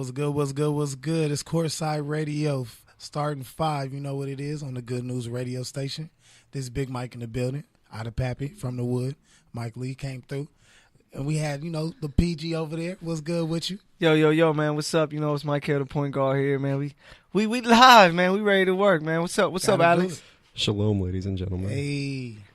What's good? What's good? What's good? It's Courtside Radio, starting 5. You know what it is on the Good News radio station. This is Big Mike in the building, out of Pappy, from the wood. Mike Lee came through. And we had, the PG over there. What's good with you? Yo, man. What's up? It's Mike here, the point guard here, man. We live, man. We ready to work, man. What's up, Alex? Shalom, ladies and gentlemen.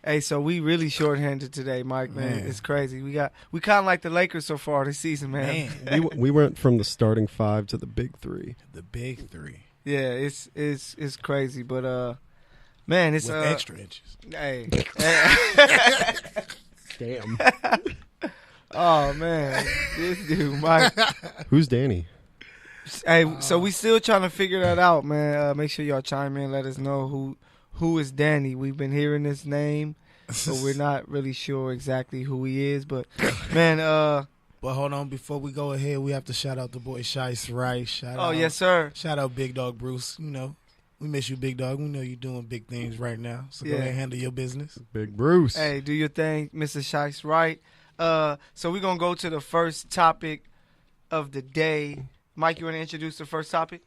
Hey, so we really shorthanded today, Mike, man. It's crazy. We kind of like the Lakers so far this season, man. we went from the starting 5 to the big 3. The big 3. Yeah, it's crazy, but man, it's with extra inches. Hey. Damn. Oh man, this dude, Mike. Who's Danny? Hey, so we still trying to figure that out, man. Make sure y'all chime in, let us know who is Danny. We've been hearing this name, but we're not really sure exactly who he is. But man, But hold on, before we go ahead, we have to shout out the boy Shice Rice. Shout out, yes, sir. Shout out Big Dog Bruce. We miss you, Big Dog. We know you're doing big things right now. So go ahead and handle your business. Big Bruce. Hey, do your thing, Mr. Shice Right. So we're going to go to the first topic of the day. Mike, you want to introduce the first topic?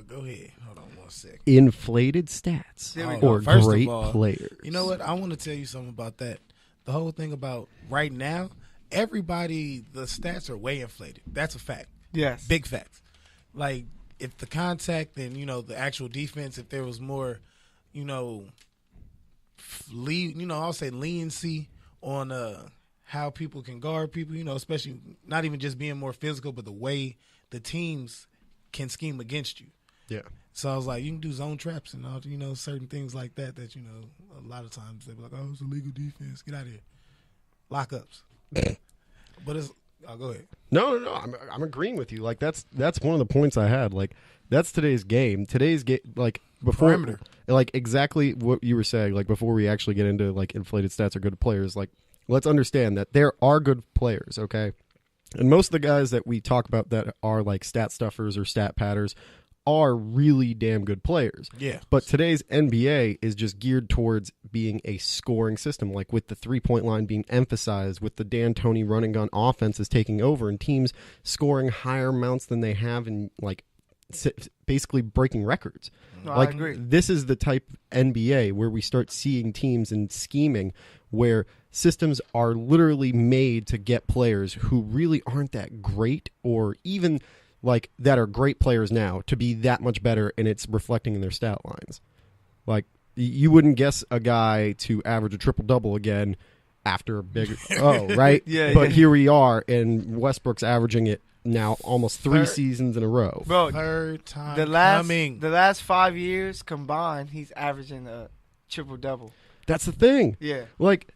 Go ahead. Hold on one second. Inflated stats or First great of all, players. You know what? I want to tell you something about that. The whole thing about right now, the stats are way inflated. That's a fact. Yes. Big facts. Like, if the contact and, the actual defense, if there was more, I'll say leniency on how people can guard people, especially not even just being more physical, but the way the teams can scheme against you. Yeah. So I was like, you can do zone traps and all, certain things like that, a lot of times they'll be like, oh, it's illegal defense. Get out of here. Lockups. But go ahead. No. I'm agreeing with you. Like that's one of the points I had. Like that's today's game. Like before, perimeter. Like exactly what you were saying. Like before we actually get into like inflated stats or good players. Like let's understand that there are good players. Okay, and most of the guys that we talk about that are like stat stuffers or stat patters are really damn good players. Yeah. But today's NBA is just geared towards being a scoring system, like with the three-point line being emphasized, with the D'Antoni running gun offenses taking over, and teams scoring higher amounts than they have and like basically breaking records. No, like I agree. This is the type of NBA where we start seeing teams and scheming where systems are literally made to get players who really aren't that great or even like that are great players now to be that much better, and it's reflecting in their stat lines. Like you wouldn't guess a guy to average a triple-double again after a big right? But here we are, and Westbrook's averaging it now almost 3 seasons in a row. Bro, third time the last 5 years combined, he's averaging a triple-double. That's the thing. Yeah. Like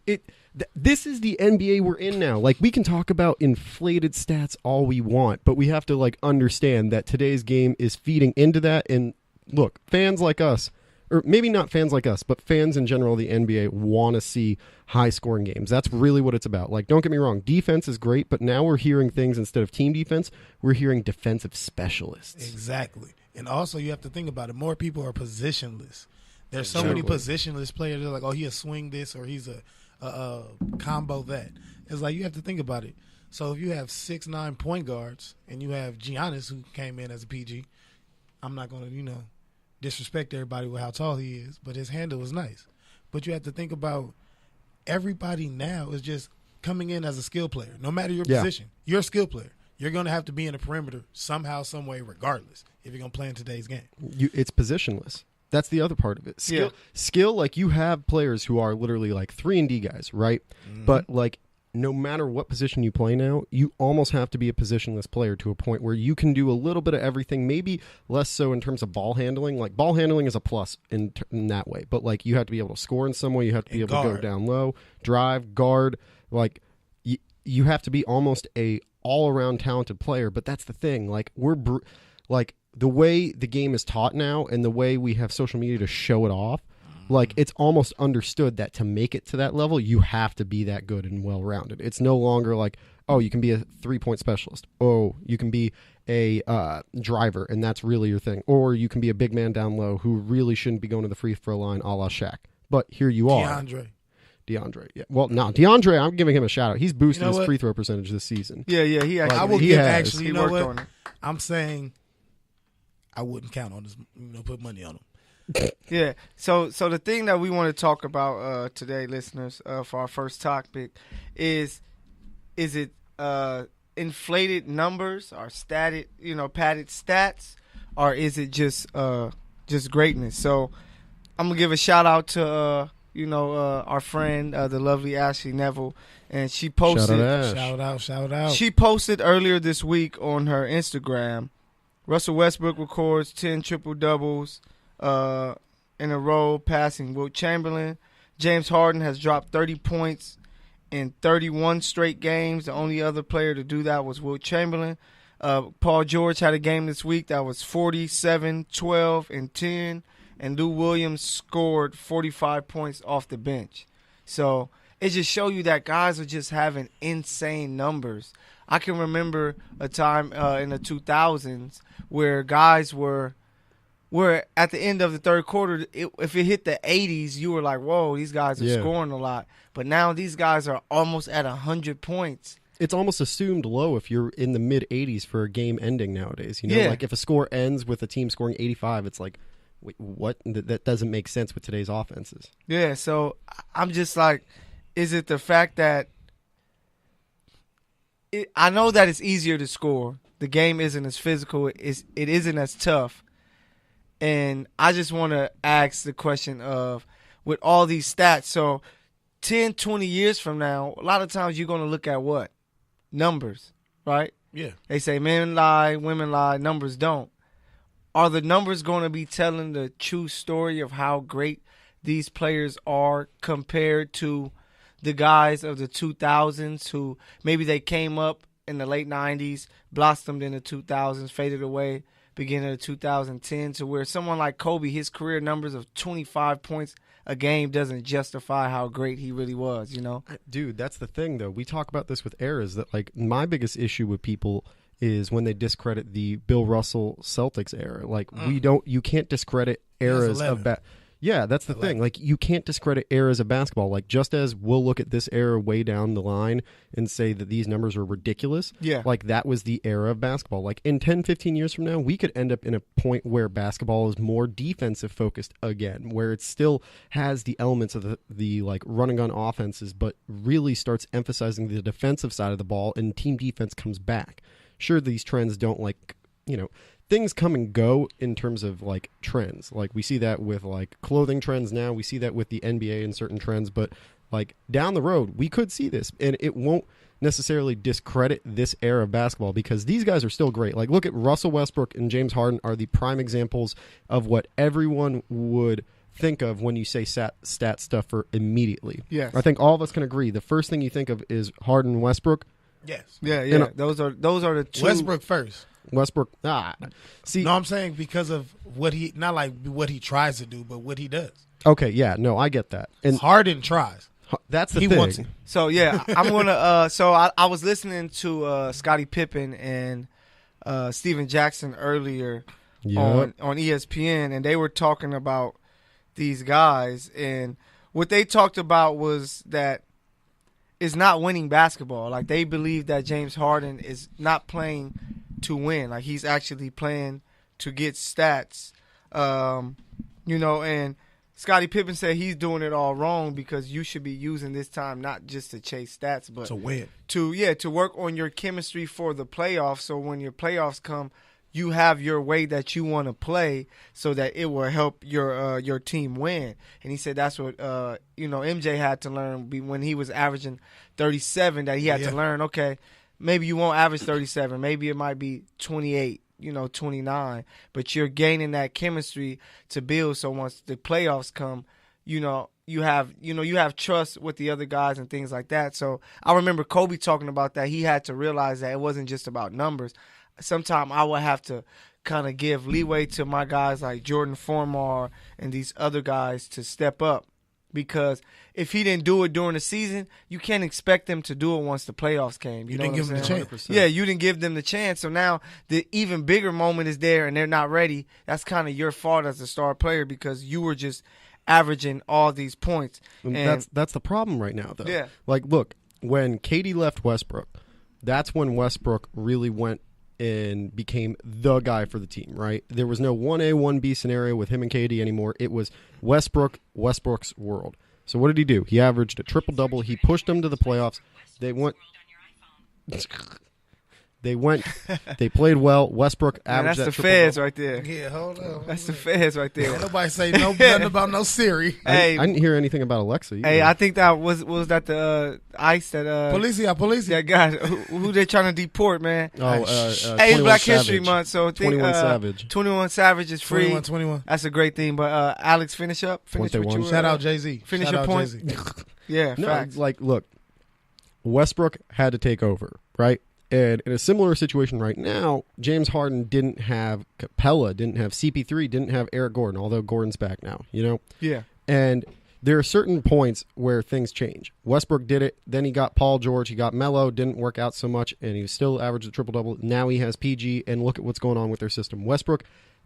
this is the NBA we're in now. Like we can talk about inflated stats all we want, but we have to like understand that today's game is feeding into that. And look, fans like us, or maybe not fans like us, but fans in general of the NBA want to see high scoring games. That's really what it's about. Like, don't get me wrong, defense is great, but now we're hearing things instead of team defense, we're hearing defensive specialists. Exactly. And also you have to think about it. More people are positionless. There's so many positionless players. They're like, oh, he'll swing this or he's a combo that. It's like you have to think about it. So if you have 6'9" point guards and you have Giannis who came in as a PG, I'm not going to, disrespect everybody with how tall he is, but his handle is nice. But you have to think about everybody now is just coming in as a skill player. No matter your position, you're a skill player. You're going to have to be in the perimeter somehow, some way, regardless, if you're going to play in today's game. It's positionless. That's the other part of it. Skill, like you have players who are literally like 3-and-D guys, right? Mm-hmm. But like no matter what position you play now, you almost have to be a positionless player to a point where you can do a little bit of everything, maybe less so in terms of ball handling. Like ball handling is a plus in that way, but like you have to be able to score in some way. You have to be able to go down low, drive, guard. Like you have to be almost a all-around talented player, but that's the thing. Like the way the game is taught now and the way we have social media to show it off, like it's almost understood that to make it to that level, you have to be that good and well-rounded. It's no longer like, oh, you can be a three-point specialist. Oh, you can be a driver, and that's really your thing. Or you can be a big man down low who really shouldn't be going to the free throw line a la Shaq. But here you are. DeAndre. DeAndre. Yeah. Well, no, DeAndre, I'm giving him a shout out. He's boosted You know his what? free throw percentage this season. Yeah, he actually. I will he give has. actually. He You know worked what? on it. I'm saying I wouldn't count on this. Put money on him. Yeah. So the thing that we want to talk about today, listeners, for our first topic, is it inflated numbers or padded stats, or is it just greatness? So I'm gonna give a shout out to our friend, the lovely Ashley Neville, and she posted. Shout out. She posted earlier this week on her Instagram. Russell Westbrook records 10 triple-doubles in a row, passing Wilt Chamberlain. James Harden has dropped 30 points in 31 straight games. The only other player to do that was Wilt Chamberlain. Paul George had a game this week that was 47, 12, and 10. And Lou Williams scored 45 points off the bench. So it just shows you that guys are just having insane numbers. I can remember a time in the 2000s where guys were at the end of the third quarter, if it hit the 80s, you were like, whoa, these guys are scoring a lot. But now these guys are almost at 100 points. It's almost assumed low if you're in the mid-80s for a game ending nowadays. Like if a score ends with a team scoring 85, it's like, wait, what? That doesn't make sense with today's offenses. Yeah, so I'm just like, is it the fact that I know that it's easier to score. The game isn't as physical. It isn't as tough. And I just want to ask the question of, with all these stats, so 10, 20 years from now, a lot of times you're going to look at what? Numbers, right? Yeah. They say men lie, women lie, numbers don't. Are the numbers going to be telling the true story of how great these players are compared to the guys of the 2000s who maybe they came up in the late 90s, blossomed in the 2000s, faded away beginning of 2010, to where someone like Kobe, his career numbers of 25 points a game doesn't justify how great he really was, Dude, that's the thing, though. We talk about this with eras that, like, my biggest issue with people is when they discredit the Bill Russell Celtics era. Like, you can't discredit eras of Yeah, that's the thing. Like, you can't discredit eras of basketball. Like, just as we'll look at this era way down the line and say that these numbers are ridiculous, like, that was the era of basketball. Like, in 10, 15 years from now, we could end up in a point where basketball is more defensive focused again, where it still has the elements of the like, running on offenses, but really starts emphasizing the defensive side of the ball, and team defense comes back. Sure, these trends don't, like, things come and go in terms of, like, trends. Like, we see that with, like, clothing trends now. We see that with the NBA and certain trends. But, like, down the road, we could see this. And it won't necessarily discredit this era of basketball because these guys are still great. Like, look at Russell Westbrook and James Harden are the prime examples of what everyone would think of when you say stat stuffer immediately. Yes. I think all of us can agree. The first thing you think of is Harden and Westbrook. Yes. Yeah. Those are the two. Westbrook first. Westbrook. See, no, I'm saying because of what he, not like what he tries to do, but what he does. Okay, yeah, no, I get that. And Harden tries. That's the he thing. wants it. So yeah, I'm gonna. So I was listening to Scottie Pippen and Steven Jackson earlier on ESPN, and they were talking about these guys, and what they talked about was that it's not winning basketball. Like, they believe that James Harden is not playing to win. Like, he's actually playing to get stats. And Scottie Pippen said he's doing it all wrong because you should be using this time not just to chase stats, but to win. To work on your chemistry for the playoffs. So when your playoffs come, you have your way that you want to play so that it will help your team win. And he said that's what MJ had to learn when he was averaging 37, that he had to learn, okay, maybe you won't average 37, maybe it might be 28, 29, but you're gaining that chemistry to build, so once the playoffs come, you have trust with the other guys and things like that. So I remember Kobe talking about that. He had to realize that it wasn't just about numbers. Sometimes I would have to kind of give leeway to my guys like Jordan Formar and these other guys to step up, because if he didn't do it during the season, you can't expect them to do it once the playoffs came. You didn't give them the chance. 100%. Yeah, you didn't give them the chance. So now the even bigger moment is there and they're not ready. That's kind of your fault as a star player because you were just averaging all these points. And that's the problem right now, though. Yeah. Like, look, when KD left Westbrook, that's when Westbrook really went and became the guy for the team, right? There was no 1A, 1B scenario with him and KD anymore. It was Westbrook's world. So what did he do? He averaged a triple-double. He pushed them to the playoffs. They played well. Westbrook averaged that's that the feds right there. Yeah, hold on. That's the feds right there. Ain't nobody say nothing about no Siri. Hey, I didn't hear anything about Alexa either. hey, I think that was that the ICE that Policia. that guy who they trying to deport, man. Hey, Hey, it's Black History Month, so I think 21 Savage. 21 Savage is free. 21. That's a great thing. But Alex, finish What what they you want. were, Shout out Jay-Z. Finish Shout your out point. Jay-Z. Yeah, No, facts. like, look, Westbrook had to take over, right? And in a similar situation right now, James Harden didn't have Capella, didn't have CP3, didn't have Eric Gordon, although Gordon's back now, you know? Yeah. And there are certain points where things change. Westbrook did it, then he got Paul George, he got Melo, didn't work out so much, and he still averaged a triple-double. Now he has PG, and look at what's going on with their system. Westbrook,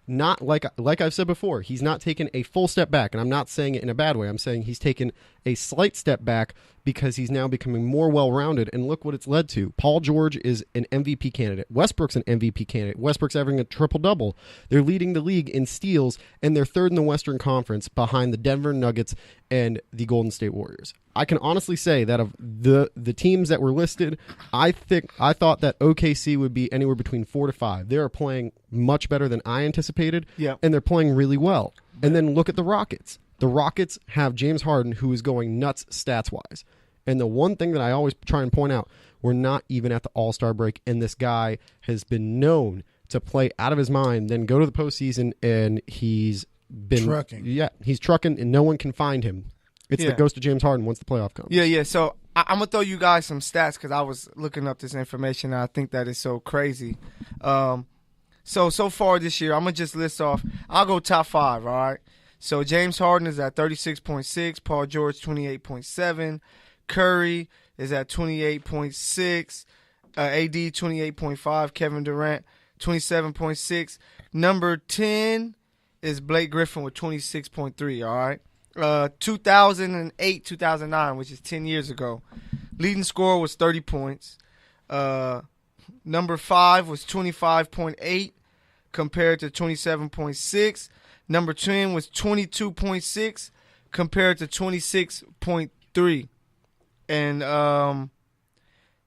not like I've said before, he's not taken a full step back, and I'm not saying it in a bad way. I'm saying he's taken a slight step back because he's now becoming more well-rounded, and look what it's led to. Paul George is an MVP candidate. Westbrook's an MVP candidate. Westbrook's averaging a triple-double. They're leading the league in steals, and they're third in the Western Conference behind the Denver Nuggets and the Golden State Warriors. I can honestly say that of the teams that were listed, I thought that OKC would be anywhere between 4 to 5. They are playing much better than I anticipated, and they're playing really well. And then look at the Rockets. The Rockets have James Harden, who is going nuts stats-wise. And the one thing that I always try and point out, we're not even at the All-Star break, and this guy has been known to play out of his mind, then go to the postseason, and he's been trucking. Yeah, he's trucking, and no one can find him. It goes to James Harden once the playoff comes. Yeah. So I'm going to throw you guys some stats because I was looking up this information, and I think that is so crazy. So far this year, I'm going to just list off. I'll go top 5, all right? So James Harden is at 36.6, Paul George 28.7, Curry is at 28.6, AD 28.5, Kevin Durant 27.6. Number 10 is Blake Griffin with 26.3, all right? 2008, 2009, which is 10 years ago. Leading scorer was 30 points. Number 5 was 25.8 compared to 27.6. Number 10 was 22.6 compared to 26.3. And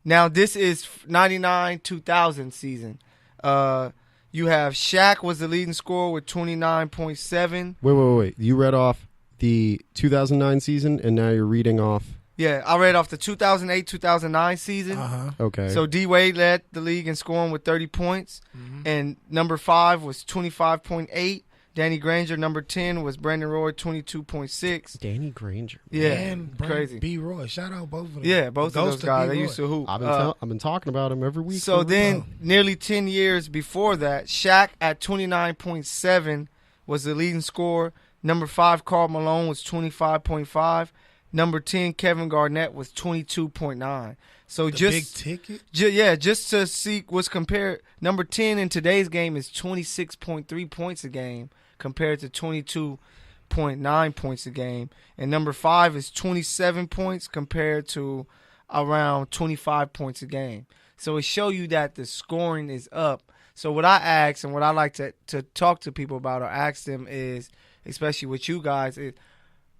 now this is 99-2000 season. You have Shaq was the leading scorer with 29.7. Wait. You read off the 2009 season, and now you're reading off. Yeah, I read off the 2008-2009 season. Okay. So D-Wade led the league in scoring with 30 points. And number 5 was 25.8. Danny Granger, number 10, was Brandon Roy, 22.6. Danny Granger. Yeah, And crazy. B. Roy. Shout out both of them. Yeah, both of those guys. They used to hoop. I've been talking about him every week. So then, nearly 10 years before that, Shaq at 29.7 was the leading scorer. Number 5, Karl Malone, was 25.5. Number 10, Kevin Garnett, was 22.9. So The just big ticket? just to see what's compared. Number 10 in today's game is 26.3 points a game compared to 22.9 points a game. And number 5 is 27 points compared to around 25 points a game. So it shows you that the scoring is up. So what I ask and what I like to talk to people about or ask them is, especially with you guys, is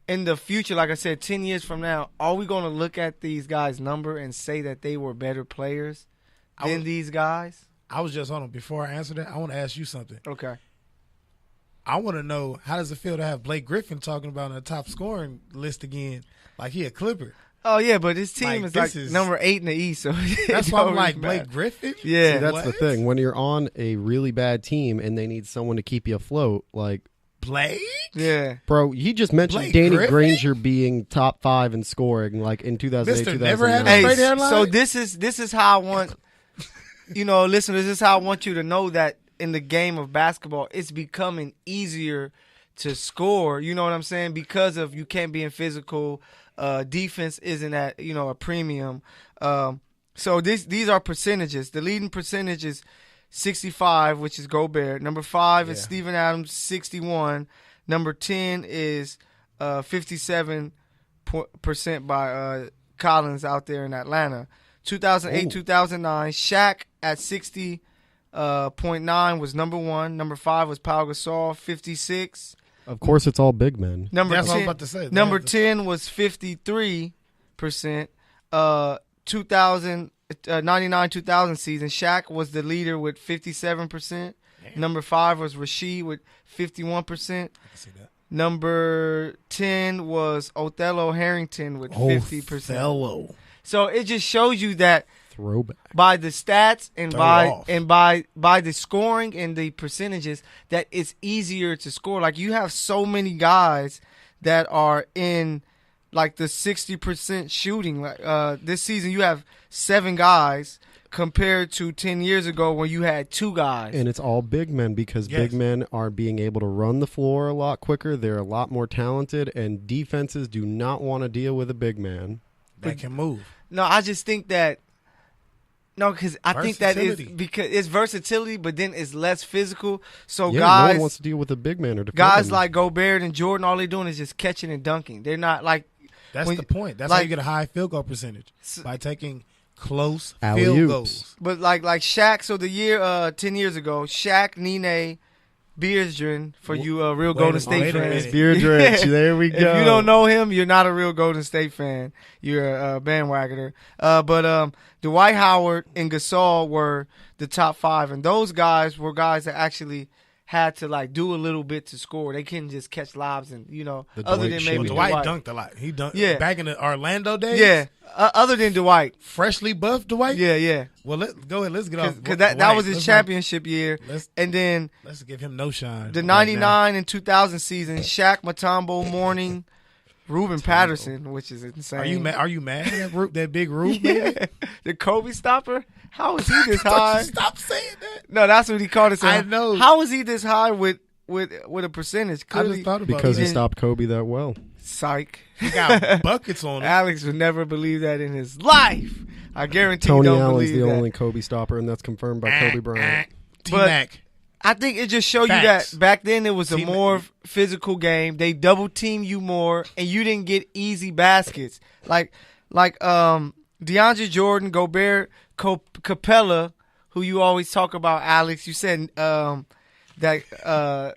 in the future, like I said, 10 years from now, are we going to look at these guys' number and say that they were better players than these guys? I was just on them. Before I answer that, I want to ask you something. Okay. I want to know, how does it feel to have Blake Griffin talking about on the top scoring list again, like he a Clipper? Oh, yeah, but his team Like, is this like is- number 8 in the East. So That's why I'm like, Blake Griffin? Yeah. See, that's What? the thing. When you're on a really bad team and they need someone to keep you afloat, like, Blake? Yeah. bro, he just mentioned Blake Danny Griffin? Granger being top 5 in scoring, like in 2008, Mr. Never had a 2009. straight hairline? So this is how I want, listeners, this is how I want you to know that in the game of basketball, it's becoming easier to score, you know what I'm saying? Because of you can't be in physical, defense isn't at, a premium. So these are percentages. The leading percentage is 65, which is Gobert. Number 5 is Steven Adams, 61. Number 10 is 57% by Collins out there in Atlanta. 2008-2009, Shaq at 60.9 was number 1. Number 5 was Pau Gasol, 56. Of course, it's all big men. Number That's 10, what I was about to say. Number 10 was 53%. 99-2000 season, Shaq was the leader with 57%. Damn. Number 5 was Rasheed with 51%. I can see that. Number 10 was Othello Harrington with 50%. Othello. So it just shows you that throwback by the stats and by the scoring and the percentages that it's easier to score. Like you have so many guys that are in like the 60% shooting. Like this season you have 7 guys compared to 10 years ago when you had 2 guys. And it's all big men because big men are being able to run the floor a lot quicker. They're a lot more talented, and defenses do not want to deal with a big man that can move. No, I just think that because I think that is because it's versatility, but then it's less physical. So guys, no one wants to deal with a big man or guys like Gobert and Jordan. All they're doing is just catching and dunking. They're not like that's the point. That's how you get a high field goal percentage by taking close field goals. But like Shaq. So the year 10 years ago, Shaq, Nene, Beardren for you real Golden State fans. Beardren, there we go. If you don't know him, you're not a real Golden State fan. You're a bandwagoner. But Dwight Howard and Gasol were the top 5, and those guys were guys that actually had to like do a little bit to score. They couldn't just catch lobs and other than maybe Dwight dunked a lot. He dunked back in the Orlando days. Yeah, other than Dwight, freshly buffed Dwight. Yeah. Well, go ahead. Let's get off because that was his championship year. And then let's give him no shine. The 99 and 2000 season, Shaq, Mutombo, Mourning, Ruben Patterson, which is insane. Are you mad at that big Ruben? The Kobe stopper. How is he this high? Stop saying that. No, that's what he called it. I know. How is he this high with a percentage? Clearly, I just thought about because he stopped Kobe that well. Psych. He got buckets on him. Alex would never believe that in his life. I guarantee Tony you don't Allen's believe the that. only Kobe stopper, and that's confirmed by Kobe Bryant. T-Mac. I think it just showed you that back then it was a more physical game. They double team you more, and you didn't get easy baskets. Like DeAndre Jordan, Gobert, Capella, who you always talk about, Alex. You said that the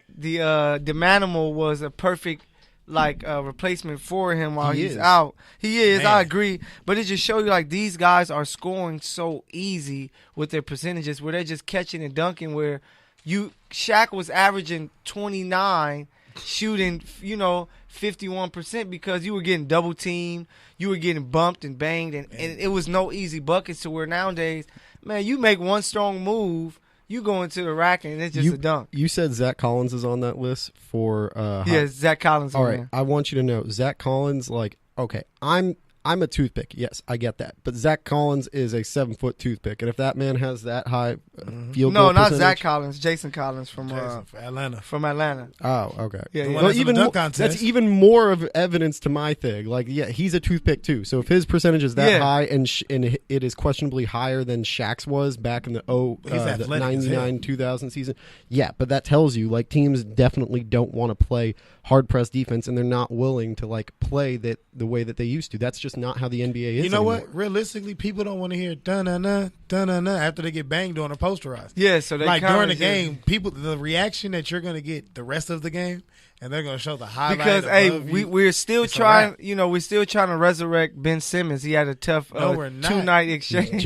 Manimal was a perfect replacement for him while he's out. He is, man. I agree. But it just shows you like these guys are scoring so easy with their percentages where they're just catching and dunking where Shaq was averaging 29, shooting, 51% because you were getting double teamed, you were getting bumped and banged, and it was no easy buckets to where nowadays, man, you make one strong move, you go into the rack and it's just a dunk. You said Zach Collins is on that list for Zach Collins. All right, I want you to know Zach Collins. Okay, I'm a toothpick. Yes, I get that. But Zach Collins is a 7-foot toothpick, and if that man has that high field goal not percentage, Zach Collins, Jason Collins from Atlanta. From Atlanta. Oh, okay. Yeah. Well, that's even more of evidence to my thing. He's a toothpick too. So if his percentage is that high, and it is questionably higher than Shaq's was back in the 99-2000 season, but that tells you teams definitely don't want to play hard press defense, and they're not willing to play that the way that they used to. That's just not how the NBA is. You know anymore. what? Realistically, people don't want to hear dun-na-na, dun-na-na after they get banged on or posterized. Yeah, so they during the game, the reaction that you're going to get the rest of the game, and they're going to show the highlight. Because we're still trying, we're still trying to resurrect Ben Simmons. He had a tough 2-night exchange.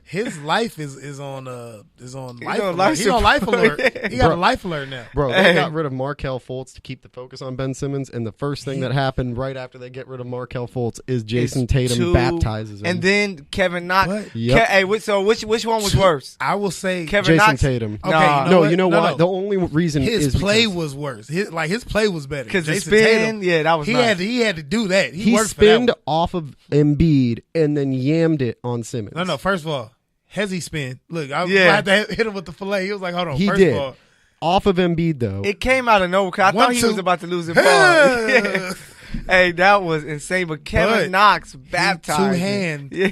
His life is on life alert. He's on life alert. He got a life alert now. Bro, they got rid of Markelle Fultz to keep the focus on Ben Simmons, and the first thing that happened right after they get rid of Markelle Fultz is Jason Tatum baptizes him. And then Kevin Knox. Yep. So which one was worse? I will say Kevin Jason Knox. Tatum. Okay, you know why? The only reason his play was worse. His play was better. Because the spin, Tatum, that was nice. He had to do that. He worked spinned for that off of Embiid and then yammed it on Simmons. No. First of all, Hezzy spin. Look, I had to hit him with the fillet. He was like, hold on. He first did. of all, off of Embiid though. It came out of nowhere because I thought he was about to lose it. Hey, that was insane. But Kevin Knox baptized. 2 hands. Yeah.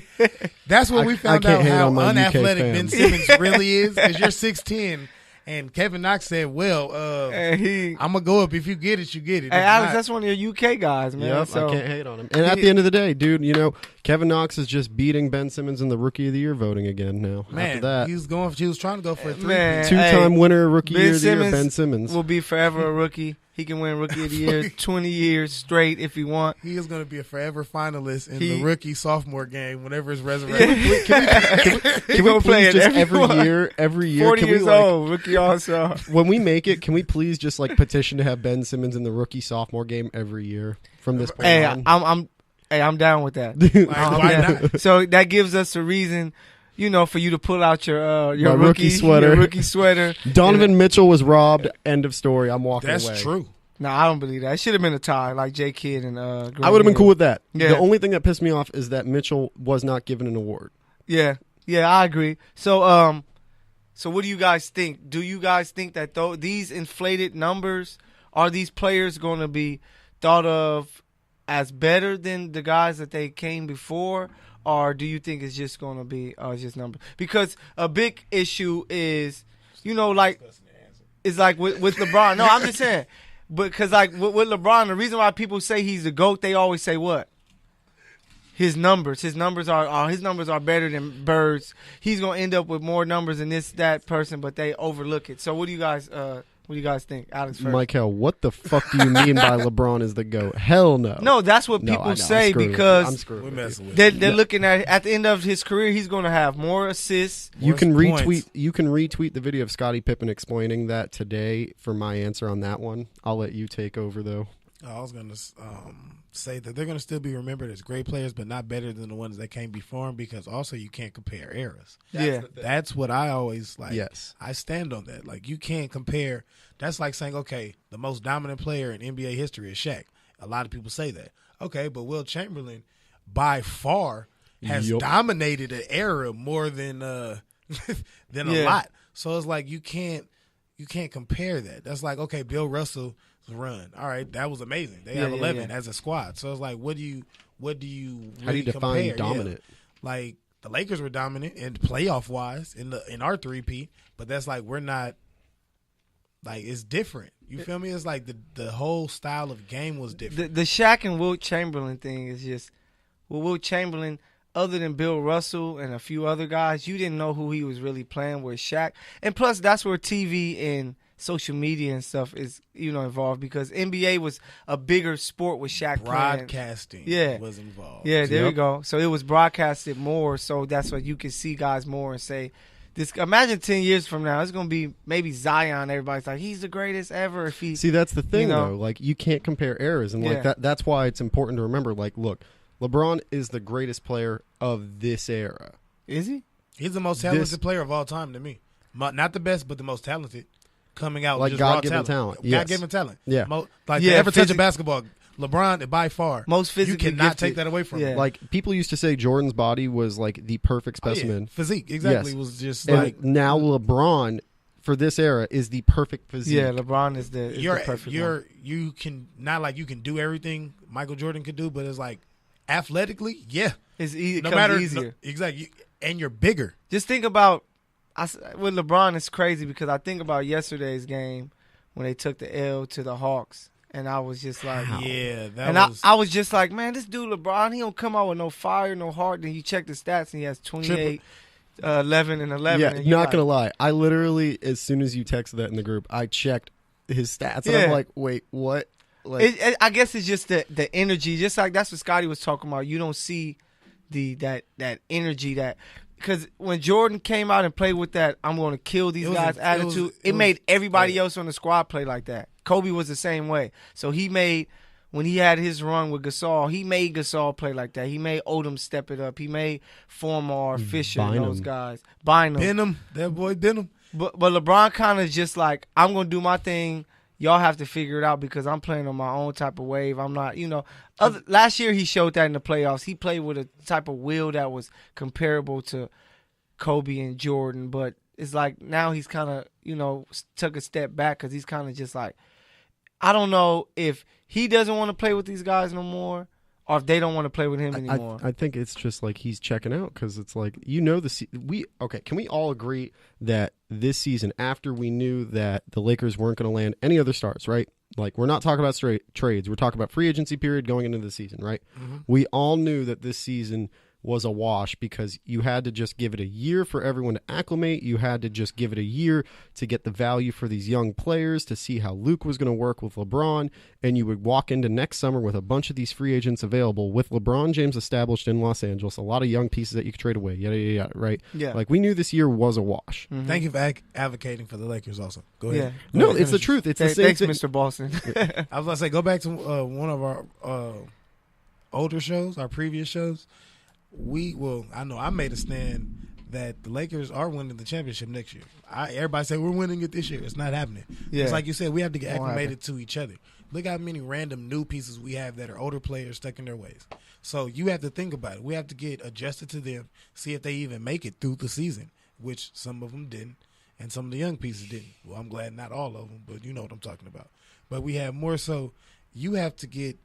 That's when we found out how unathletic Ben Simmons really is. Because you're 6'10", And Kevin Knox said, "Well, And I'm gonna go up. If you get it, you get it." Hey, If Alex, not- that's one of your UK guys, man. Yep, So I can't hate on him. And at the end of the day, dude, Kevin Knox is just beating Ben Simmons in the Rookie of the Year voting again now. man, after that, he was trying to go for a 3. Man. two-time winner, Rookie Ben Year of the Year, Simmons Ben Simmons. will be forever a rookie. He can win Rookie of the Year 20 years straight if he want. He is going to be a forever finalist in He- the rookie sophomore game whenever it's resurrected. He Can we gonna play please it just every one. every year, 40 can we years old, rookie all-star. when we make it, can we please just petition to have Ben Simmons in the rookie sophomore game every year from this point Hey, on? I'm down with that. Like, I'm why down. not? So that gives us a reason, for you to pull out your My rookie sweater. your rookie sweater. Donovan Mitchell was robbed. End of story. I'm walking That's away. true. No, I don't believe that. It should have been a tie, like J Kidd and I would have been cool with that. Yeah. The only thing that pissed me off is that Mitchell was not given an award. Yeah, I agree. So, so what do you guys think? Do you guys think that these inflated numbers, are these players going to be thought of as better than the guys that they came before, or do you think it's just going to be just numbers? Because a big issue is, it's like with LeBron. No, I'm just saying, because like with LeBron, the reason why people say he's the GOAT, they always say what? His numbers are better than Bird's. He's gonna end up with more numbers than that person, but they overlook it. So what do you guys think, Alex? First. Michael, what the fuck do you mean by LeBron is the GOAT? Hell no. No, that's what No, I people know. say I'm screwing because with you. I'm screwing We're with you. messing with they're looking at the end of his career, he's gonna have more assists. You can Worst retweet. points. You can retweet the video of Scottie Pippen explaining that today for my answer on that one. I'll let you take over though. I was going to say that they're going to still be remembered as great players, but not better than the ones that came before them, because also you can't compare eras. That's what I always like. Yes. I stand on that. Like, you can't compare. That's like saying, okay, the most dominant player in NBA history is Shaq. A lot of people say that. Okay, but Will Chamberlain, by far, has Yup. dominated an era more than a lot. So it's like you can't compare that. That's like, okay, Bill Russell's run. All right, that was amazing. They have 11 as a squad. So it's like, what do you really How do you define compare? dominant? Yeah. Like, the Lakers were dominant and playoff wise in our 3P, but that's like, we're not, like, it's different. You feel me? It's like the whole style of game was different. The Shaq and Wilt Chamberlain thing is just, Wilt Chamberlain, other than Bill Russell and a few other guys, you didn't know who he was really playing with. Shaq. And plus, that's where TV and social media and stuff is, involved, because NBA was a bigger sport with Shaq Broadcasting was involved. Yeah, there you go. So it was broadcasted more, so that's what you can see guys more and say, this. Imagine 10 years from now, it's going to be maybe Zion. Everybody's like, he's the greatest ever. If he See, that's the thing though. Like, you can't compare eras, and like Yeah. that's why it's important to remember. Like, look, LeBron is the greatest player of this era. Is he? He's the most talented player of all time to me. Not the best, but the most talented. Coming out Like with just God-given raw talent. Yes. God-given talent. Yeah. To Yeah, ever touch a basketball, LeBron, by far, Most physically you cannot gifted. take that away from Yeah. him. Like, people used to say Jordan's body was like the perfect Oh, yeah. specimen. Physique, exactly, Yes. was just And like now LeBron for this era is the perfect physique. Yeah, LeBron is the perfect one. you can not like you can do everything Michael Jordan could do, but it's like athletically, yeah, It no comes matter easier. exactly, and you're bigger. Just think about with LeBron. It's crazy because I think about yesterday's game when they took the L to the Hawks, and I was just like, Yeah, that and was I was just like, man, this dude LeBron, he don't come out with no fire, no heart. Then you check the stats, and he has 28, 11, and 11. Yeah, and you're not like, gonna lie. I literally, as soon as you texted that in the group, I checked his stats, and I'm Yeah. like, wait, what? Like, I guess it's just the energy. Just like that's what Scotty was talking about. You don't see that energy that. Because when Jordan came out and played with that, I'm going to kill these guys attitude, it made everybody else on the squad play like that. Kobe was the same way. So when he had his run with Gasol, he made Gasol play like that. He made Odom step it up. He made Formar, Fisher, and those guys. Bynum. Benham, that boy Benham. But LeBron kind of just like, I'm going to do my thing. Y'all have to figure it out because I'm playing on my own type of wave. I'm not, last year he showed that in the playoffs. He played with a type of will that was comparable to Kobe and Jordan. But it's like now he's kind of, took a step back because he's kind of just like, I don't know if he doesn't want to play with these guys no more or if they don't want to play with him anymore. I think it's just like he's checking out because it's like, can we all agree that this season, after we knew that the Lakers weren't going to land any other stars, right? Like, we're not talking about straight trades. We're talking about free agency period going into the season, right? Mm-hmm. We all knew that this season was a wash because you had to just give it a year for everyone to acclimate. You had to just give it a year to get the value for these young players, to see how Luke was going to work with LeBron, and you would walk into next summer with a bunch of these free agents available with LeBron James established in Los Angeles, a lot of young pieces that you could trade away, yada, yada, yada, right? Yeah. Like, we knew this year was a wash. Mm-hmm. Thank you for advocating for the Lakers also. Go ahead. Yeah. No, it's the truth. It's the same Thanks, thing. Mr. Boston. I was going to say, go back to one of our older shows, our previous shows. I know I made a stand that the Lakers are winning the championship next year. Everybody say we're winning it this year. It's not happening. Yeah. It's like you said, we have to get acclimated to each other. Look how many random new pieces we have that are older players stuck in their ways. So you have to think about it. We have to get adjusted to them, see if they even make it through the season, which some of them didn't, and some of the young pieces didn't. Well, I'm glad not all of them, but you know what I'm talking about. But we have more so you have to get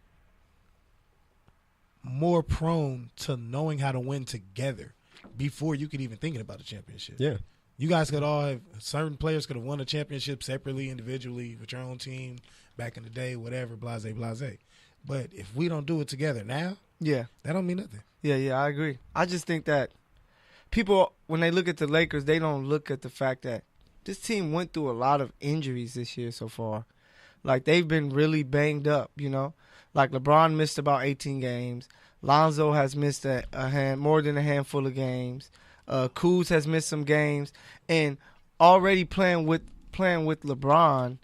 more prone to knowing how to win together before you could even thinking about a championship. Yeah. You guys could all have, certain players could have won a championship separately, individually, with your own team back in the day, whatever, blase, blase. But if we don't do it together now, that don't mean nothing. Yeah, I agree. I just think that people, when they look at the Lakers, they don't look at the fact that this team went through a lot of injuries this year so far. Like, they've been really banged up, you know. Like, LeBron missed about 18 games. Lonzo has missed more than a handful of games. Kuz has missed some games. And already playing with LeBron,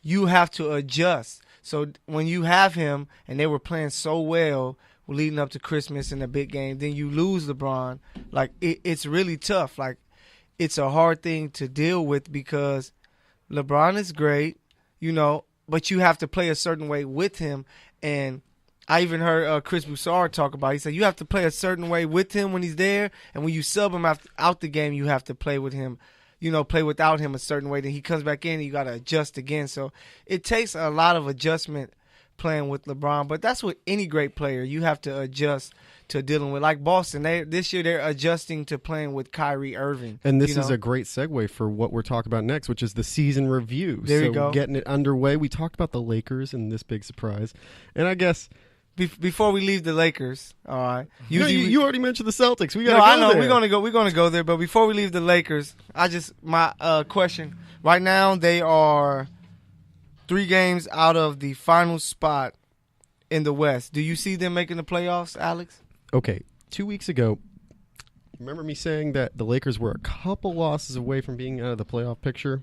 you have to adjust. So when you have him and they were playing so well leading up to Christmas in a big game, then you lose LeBron. Like, it's really tough. Like, it's a hard thing to deal with because LeBron is great, you know, but you have to play a certain way with him. And I even heard Chris Broussard talk about it. He said you have to play a certain way with him when he's there, and when you sub him out the game, you have to play with him, you know, play without him a certain way. Then he comes back in, and you got to adjust again. So it takes a lot of adjustment playing with LeBron, but that's with any great player. You have to adjust to dealing with. Like Boston, this year they're adjusting to playing with Kyrie Irving. And this is a great segue for what we're talking about next, which is the season review. There you go. Getting it underway. We talked about the Lakers and this big surprise. And I guess before we leave the Lakers, all right. You already mentioned the Celtics. We got to go I know. There. We're gonna go there. But before we leave the Lakers, my question right now, they are 3 games out of the final spot in the West. Do you see them making the playoffs, Alex? Okay, 2 weeks ago, remember me saying that the Lakers were a couple losses away from being out of the playoff picture?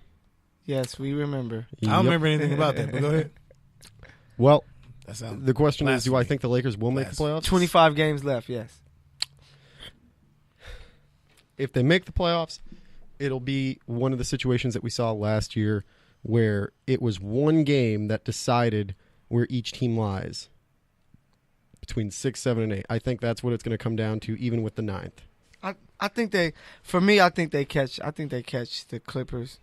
Yes, we remember. I don't remember anything about that, but go ahead. Well, the question is, do I blasphemy. think the Lakers will make the playoffs? 25 games left, yes. If they make the playoffs, it'll be one of the situations that we saw last year where it was one game that decided where each team lies between 6, 7, and 8. I think that's what it's going to come down to, even with the 9th. I think they catch the Clippers.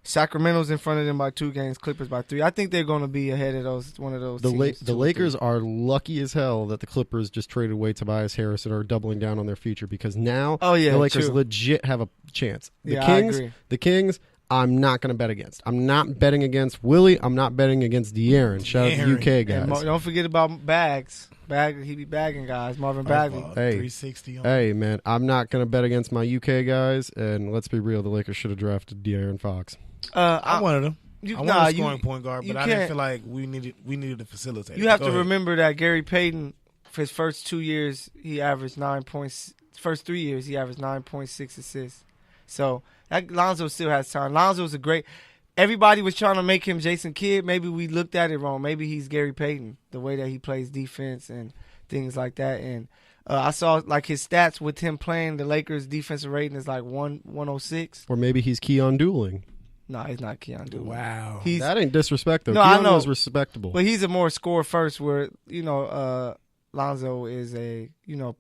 Sacramento's in front of them by 2 games, Clippers by 3. I think they're going to be ahead of one of those teams. The Lakers are lucky as hell that the Clippers just traded away Tobias Harris and are doubling down on their future because now the Lakers legit have a chance. I agree. The Kings, I'm not going to bet against. I'm not betting against Willie. I'm not betting against De'Aaron. Shout out to UK guys. Don't forget about Bags. He be bagging guys. Marvin Bagley. Hey, 360 on hey, man, I'm not going to bet against my UK guys. And let's be real, the Lakers should have drafted De'Aaron Fox. I wanted him. I wanted a scoring point guard, but I didn't feel like we needed to facilitate. You have to remember that Gary Payton, for his first 2 years, he averaged 9 points. First 3 years, he averaged 9.6 assists. So Lonzo still has time. Lonzo's a great. Everybody was trying to make him Jason Kidd. Maybe we looked at it wrong. Maybe he's Gary Payton, the way that he plays defense and things like that. And I saw like his stats with him playing. The Lakers' defensive rating is like 106. Or maybe he's Keon Dooling. No, he's not Keon Dooling. Wow, that ain't disrespect though. No, Keon I know. was respectable, but he's a more score first. Where Lonzo is a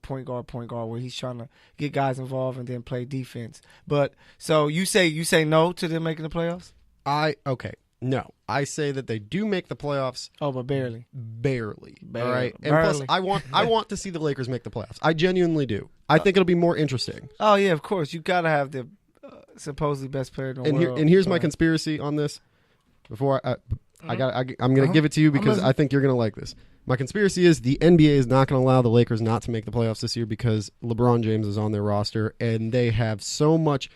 point guard where he's trying to get guys involved and then play defense. But so you say no to them making the playoffs? Okay. No, I say that they do make the playoffs. Oh, but barely. Barely. Barely. All right. And Barely. plus, I want to see the Lakers make the playoffs. I genuinely do. I think it'll be more interesting. Oh yeah, of course. You gotta have the supposedly best player in the world. And here's my conspiracy on this. Before I'm gonna give it to you because I think you're gonna like this. My conspiracy is the NBA is not going to allow the Lakers not to make the playoffs this year because LeBron James is on their roster and they have so much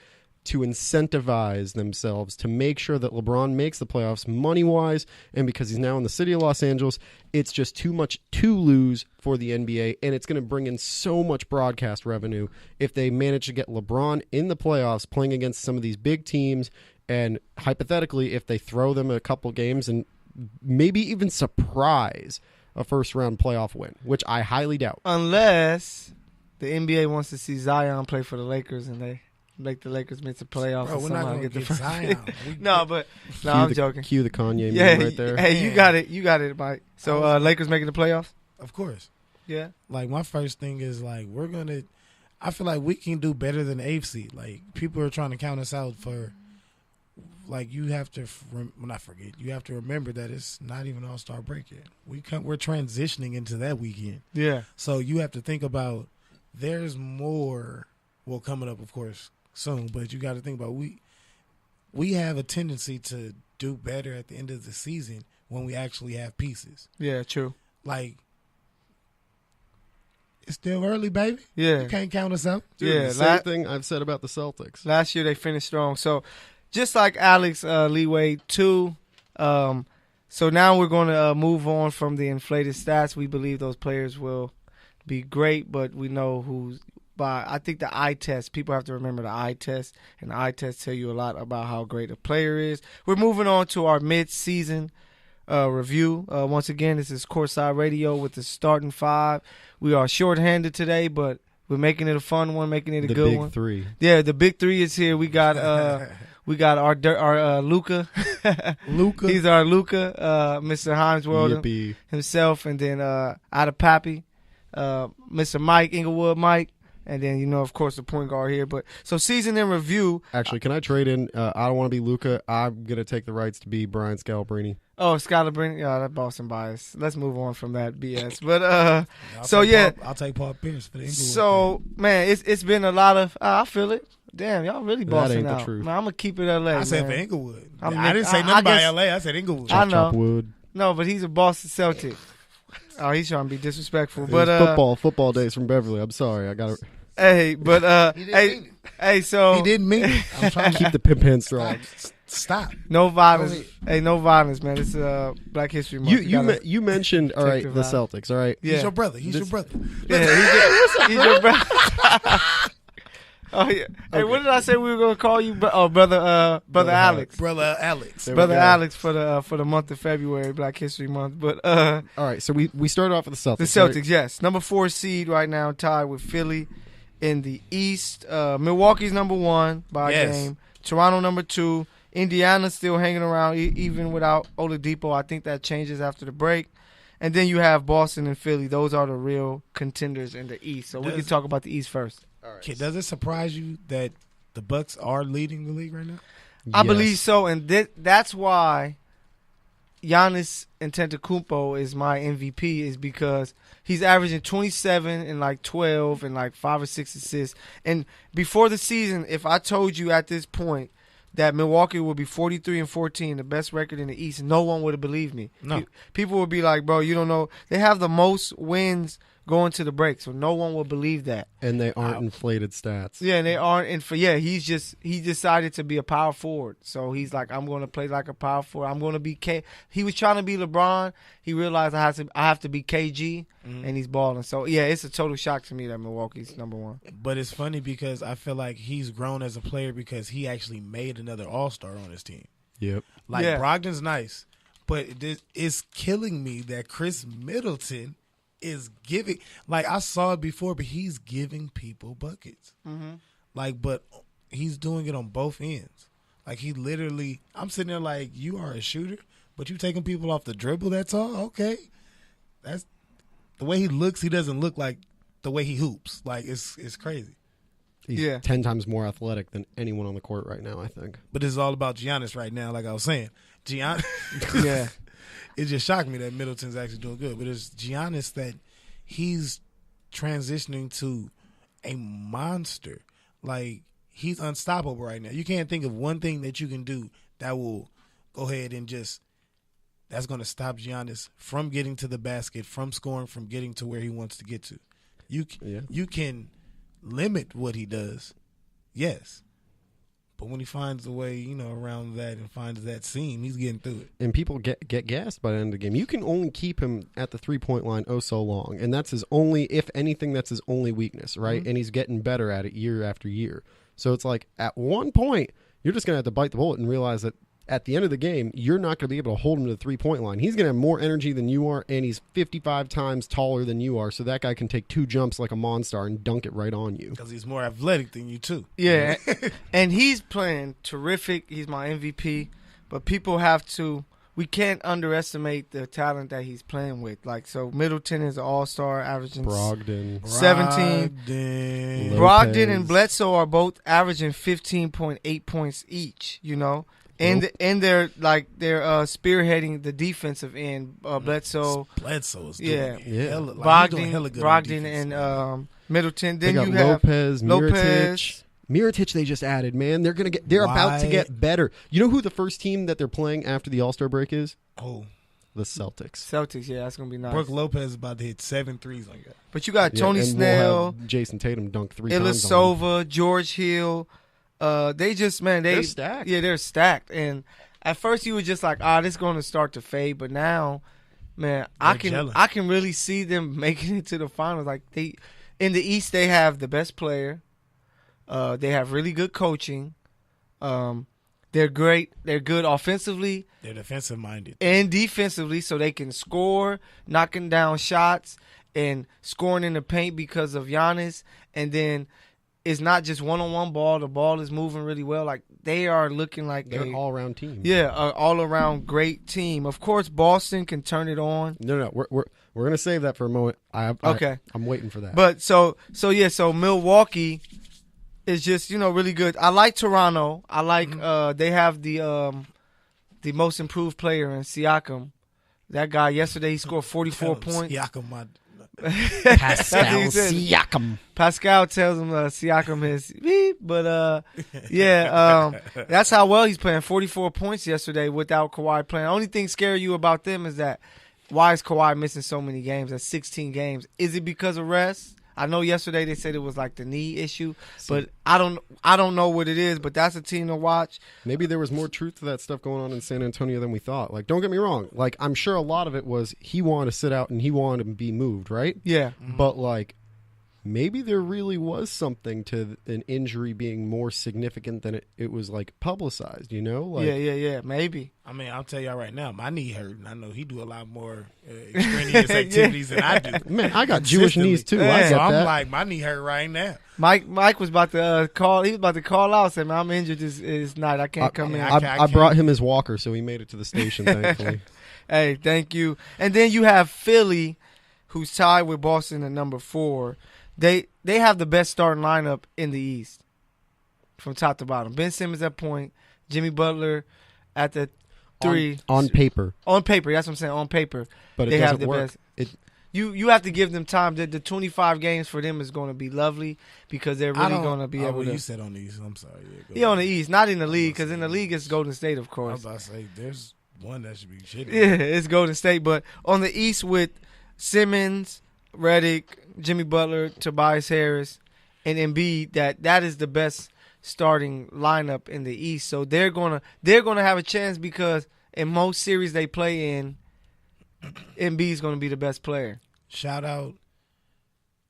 to incentivize themselves to make sure that LeBron makes the playoffs money-wise, and because he's now in the city of Los Angeles, it's just too much to lose for the NBA, and it's going to bring in so much broadcast revenue if they manage to get LeBron in the playoffs playing against some of these big teams, and hypothetically, if they throw them a couple games and maybe even surprise a first-round playoff win, which I highly doubt. Unless the NBA wants to see Zion play for the Lakers and they make the Lakers make the playoffs. Bro, we're not going to get Zion. I'm joking. Cue the Kanye meme right there. Hey, you got it, Mike. So Lakers making the playoffs? Of course. Yeah. Like, my first thing is, like, I feel like we can do better than the eighth seed. Like, people are trying to count us out for, like, you have to, not forget, you have to remember that it's not even All-Star break yet. We're transitioning into that weekend. Yeah. So you have to think about there's more, coming up, of course, soon, but you got to think about we have a tendency to do better at the end of the season when we actually have pieces. Yeah, true. Like, it's still early, baby. Yeah. You can't count us out. Dude, the same thing I've said about the Celtics. Last year they finished strong. So just like Alex leeway too. So now we're going to move on from the inflated stats. We believe those players will be great, but we know who's by. I think the eye test, people have to remember the eye test, and the eye test tell you a lot about how great a player is. We're moving on to our mid-season review. Once again, this is Courtside Radio with the starting five. We are shorthanded today, but we're making it a fun one, making it a good one. The big three. Yeah, the big three is here. We got our Luca. Luca. He's our Luca, Mr. Himesworld himself, and then out of Pappy, Mr. Mike Inglewood, Mike. And then, of course, the point guard here. But so season in review. Actually, can I trade in? I don't want to be Luca. I'm going to take the rights to be Brian Scalabrine. Oh, Scalabrine. Yeah, that Boston bias. Let's move on from that BS. But I'll take Paul Pierce for the Inglewood. So, man, it's been a lot of. I feel it. Damn, y'all really Boston out. The truth. Man, I'm going to keep it LA. I said man. for Inglewood. I didn't say nothing about LA. I said Inglewood. I know. Wood. No, but he's a Boston Celtic. Oh, he's trying to be disrespectful. It but was football days from Beverly. I'm sorry. I got to. Hey, but so he didn't mean it. I'm trying to keep the pimp hand strong. Stop. No violence. Hey, no violence, man. It's Black History Month. You mentioned the Celtics. All right. Yeah. He's your brother. He's your brother. Yeah, he's your brother. Oh yeah. Hey, what did I say we were gonna call you? Brother Alex. Brother Alex. Brother Alex for the month of February, Black History Month. But all right. So we started off with the Celtics. The Celtics, right? Yes, number 4 seed right now, tied with Philly in the East. Milwaukee's number 1 by a game. Toronto number 2. Indiana still hanging around even without Oladipo. I think that changes after the break. And then you have Boston and Philly. Those are the real contenders in the East. So we can talk about the East first. All right. Does it surprise you that the Bucks are leading the league right now? I believe so, and that's why Giannis Antetokounmpo is my MVP, is because he's averaging 27 and like 12 and like 5 or 6 assists. And before the season, if I told you at this point that Milwaukee would be 43-14, the best record in the East, no one would have believed me. No. People would be like, bro, you don't know. They have the most wins going to the break, so no one will believe that. And they aren't inflated stats. Yeah, and they aren't. And he decided to be a power forward. So he's like, I'm going to play like a power forward. I'm going to be He was trying to be LeBron. He realized I have to be KG, and he's balling. So yeah, it's a total shock to me that Milwaukee's number 1. But it's funny because I feel like he's grown as a player because he actually made another All-Star on his team. Yep. Brogdon's nice, but it's killing me that Chris Middleton is giving, I saw it before, but he's giving people buckets. But he's doing it on both ends. He literally, I'm sitting there like, you are a shooter, but you taking people off the dribble, that's all? Okay. That's the way he looks. He doesn't look like the way he hoops. It's crazy. He's 10 times more athletic than anyone on the court right now, I think. But this is all about Giannis right now, like I was saying. Giannis. Yeah. It just shocked me that Middleton's actually doing good. But it's Giannis that he's transitioning to a monster. Like, he's unstoppable right now. You can't think of one thing that you can do that will go ahead and that's going to stop Giannis from getting to the basket, from scoring, from getting to where he wants to get to. You can limit what he does, yes. But when he finds a way, around that and finds that seam, he's getting through it. And people get gassed by the end of the game. You can only keep him at the 3-point line so long, and that's his only, if anything, that's his only weakness, right? Mm-hmm. And he's getting better at it year after year. So it's like at one point, you're just going to have to bite the bullet and realize that at the end of the game, you're not going to be able to hold him to the 3-point line. He's going to have more energy than you are, and he's 55 times taller than you are, so that guy can take 2 jumps like a monster and dunk it right on you. Because he's more athletic than you, too. Yeah, and he's playing terrific. He's my MVP. But people we can't underestimate the talent that he's playing with. Like, so Middleton is an all-star, averaging Brogdon. 17. Brogdon and Bledsoe are both averaging 15.8 points each, And they're spearheading the defensive end. Bledsoe is doing Brogdon and Middleton. Then you have Lopez. Mirotic they just added, man. They're about to get better. You know who the first team that they're playing after the All-Star break is? Oh, the Celtics. Celtics, yeah, that's gonna be nice. Brooke Lopez is about to hit 7 threes like that. But you got Tony Snell, we'll Jason Tatum dunked 3 times. Ilyasova, George Hill. They're stacked. Yeah, they're stacked. And at first you were just like, this is going to start to fade. But now, man, I can really see them making it to the finals. Like in the East, they have the best player. They have really good coaching. They're great. They're good offensively. They're defensive minded and defensively, so they can score, knocking down shots and scoring in the paint because of Giannis. And then it's not just one-on-one ball. The ball is moving really well. Like, they are looking like they're an all-around team. Yeah, an all-around great team. Of course, Boston can turn it on. No, we're gonna save that for a moment. Okay, I'm waiting for that. But so Milwaukee is just really good. I like Toronto. I like they have the most improved player in Siakam. That guy yesterday he scored 44 points. Siakam, Pascal Siakam. Pascal tells him Siakam is beep, but that's how well he's playing. 44 points yesterday without Kawhi playing. The only thing scary you about them is that why is Kawhi missing so many games? That's 16 games. Is it because of rest? I know yesterday they said it was like the knee issue, but I don't know what it is. But that's a team to watch. Maybe there was more truth to that stuff going on in San Antonio than we thought. Like, don't get me wrong. Like, I'm sure a lot of it was he wanted to sit out and he wanted to be moved, right? Yeah. But like, maybe there really was something to an injury being more significant than it was like publicized. Like, yeah. Maybe. I mean, I'll tell y'all right now, my knee hurt, and I know he do a lot more extraneous activities than I do. Man, I got Jewish knees too. So I'm like, my knee hurt right now. Mike was about to call. He was about to call out. Say, man, I'm injured this night. I can't come in. I brought him his walker, so he made it to the station. Thankfully. Hey, thank you. And then you have Philly, who's tied with Boston at number 4. They have the best starting lineup in the East, from top to bottom. Ben Simmons at point, Jimmy Butler at the 3. On paper. On paper, that's what I'm saying. On paper, but they have the work. best. You have to give them time. The 25 games for them is going to be lovely because they're really going to be able to. You said on the East. I'm sorry. Yeah, on the East, not in the league, because in the league it's Golden State, of course. I was about to say there's one that should be shitty. Yeah, it's Golden State, but on the East with Simmons, Redick, Jimmy Butler, Tobias Harris, and Embiid, that is the best starting lineup in the East. So they're gonna have a chance because in most series they play in, Embiid's gonna be the best player. Shout out.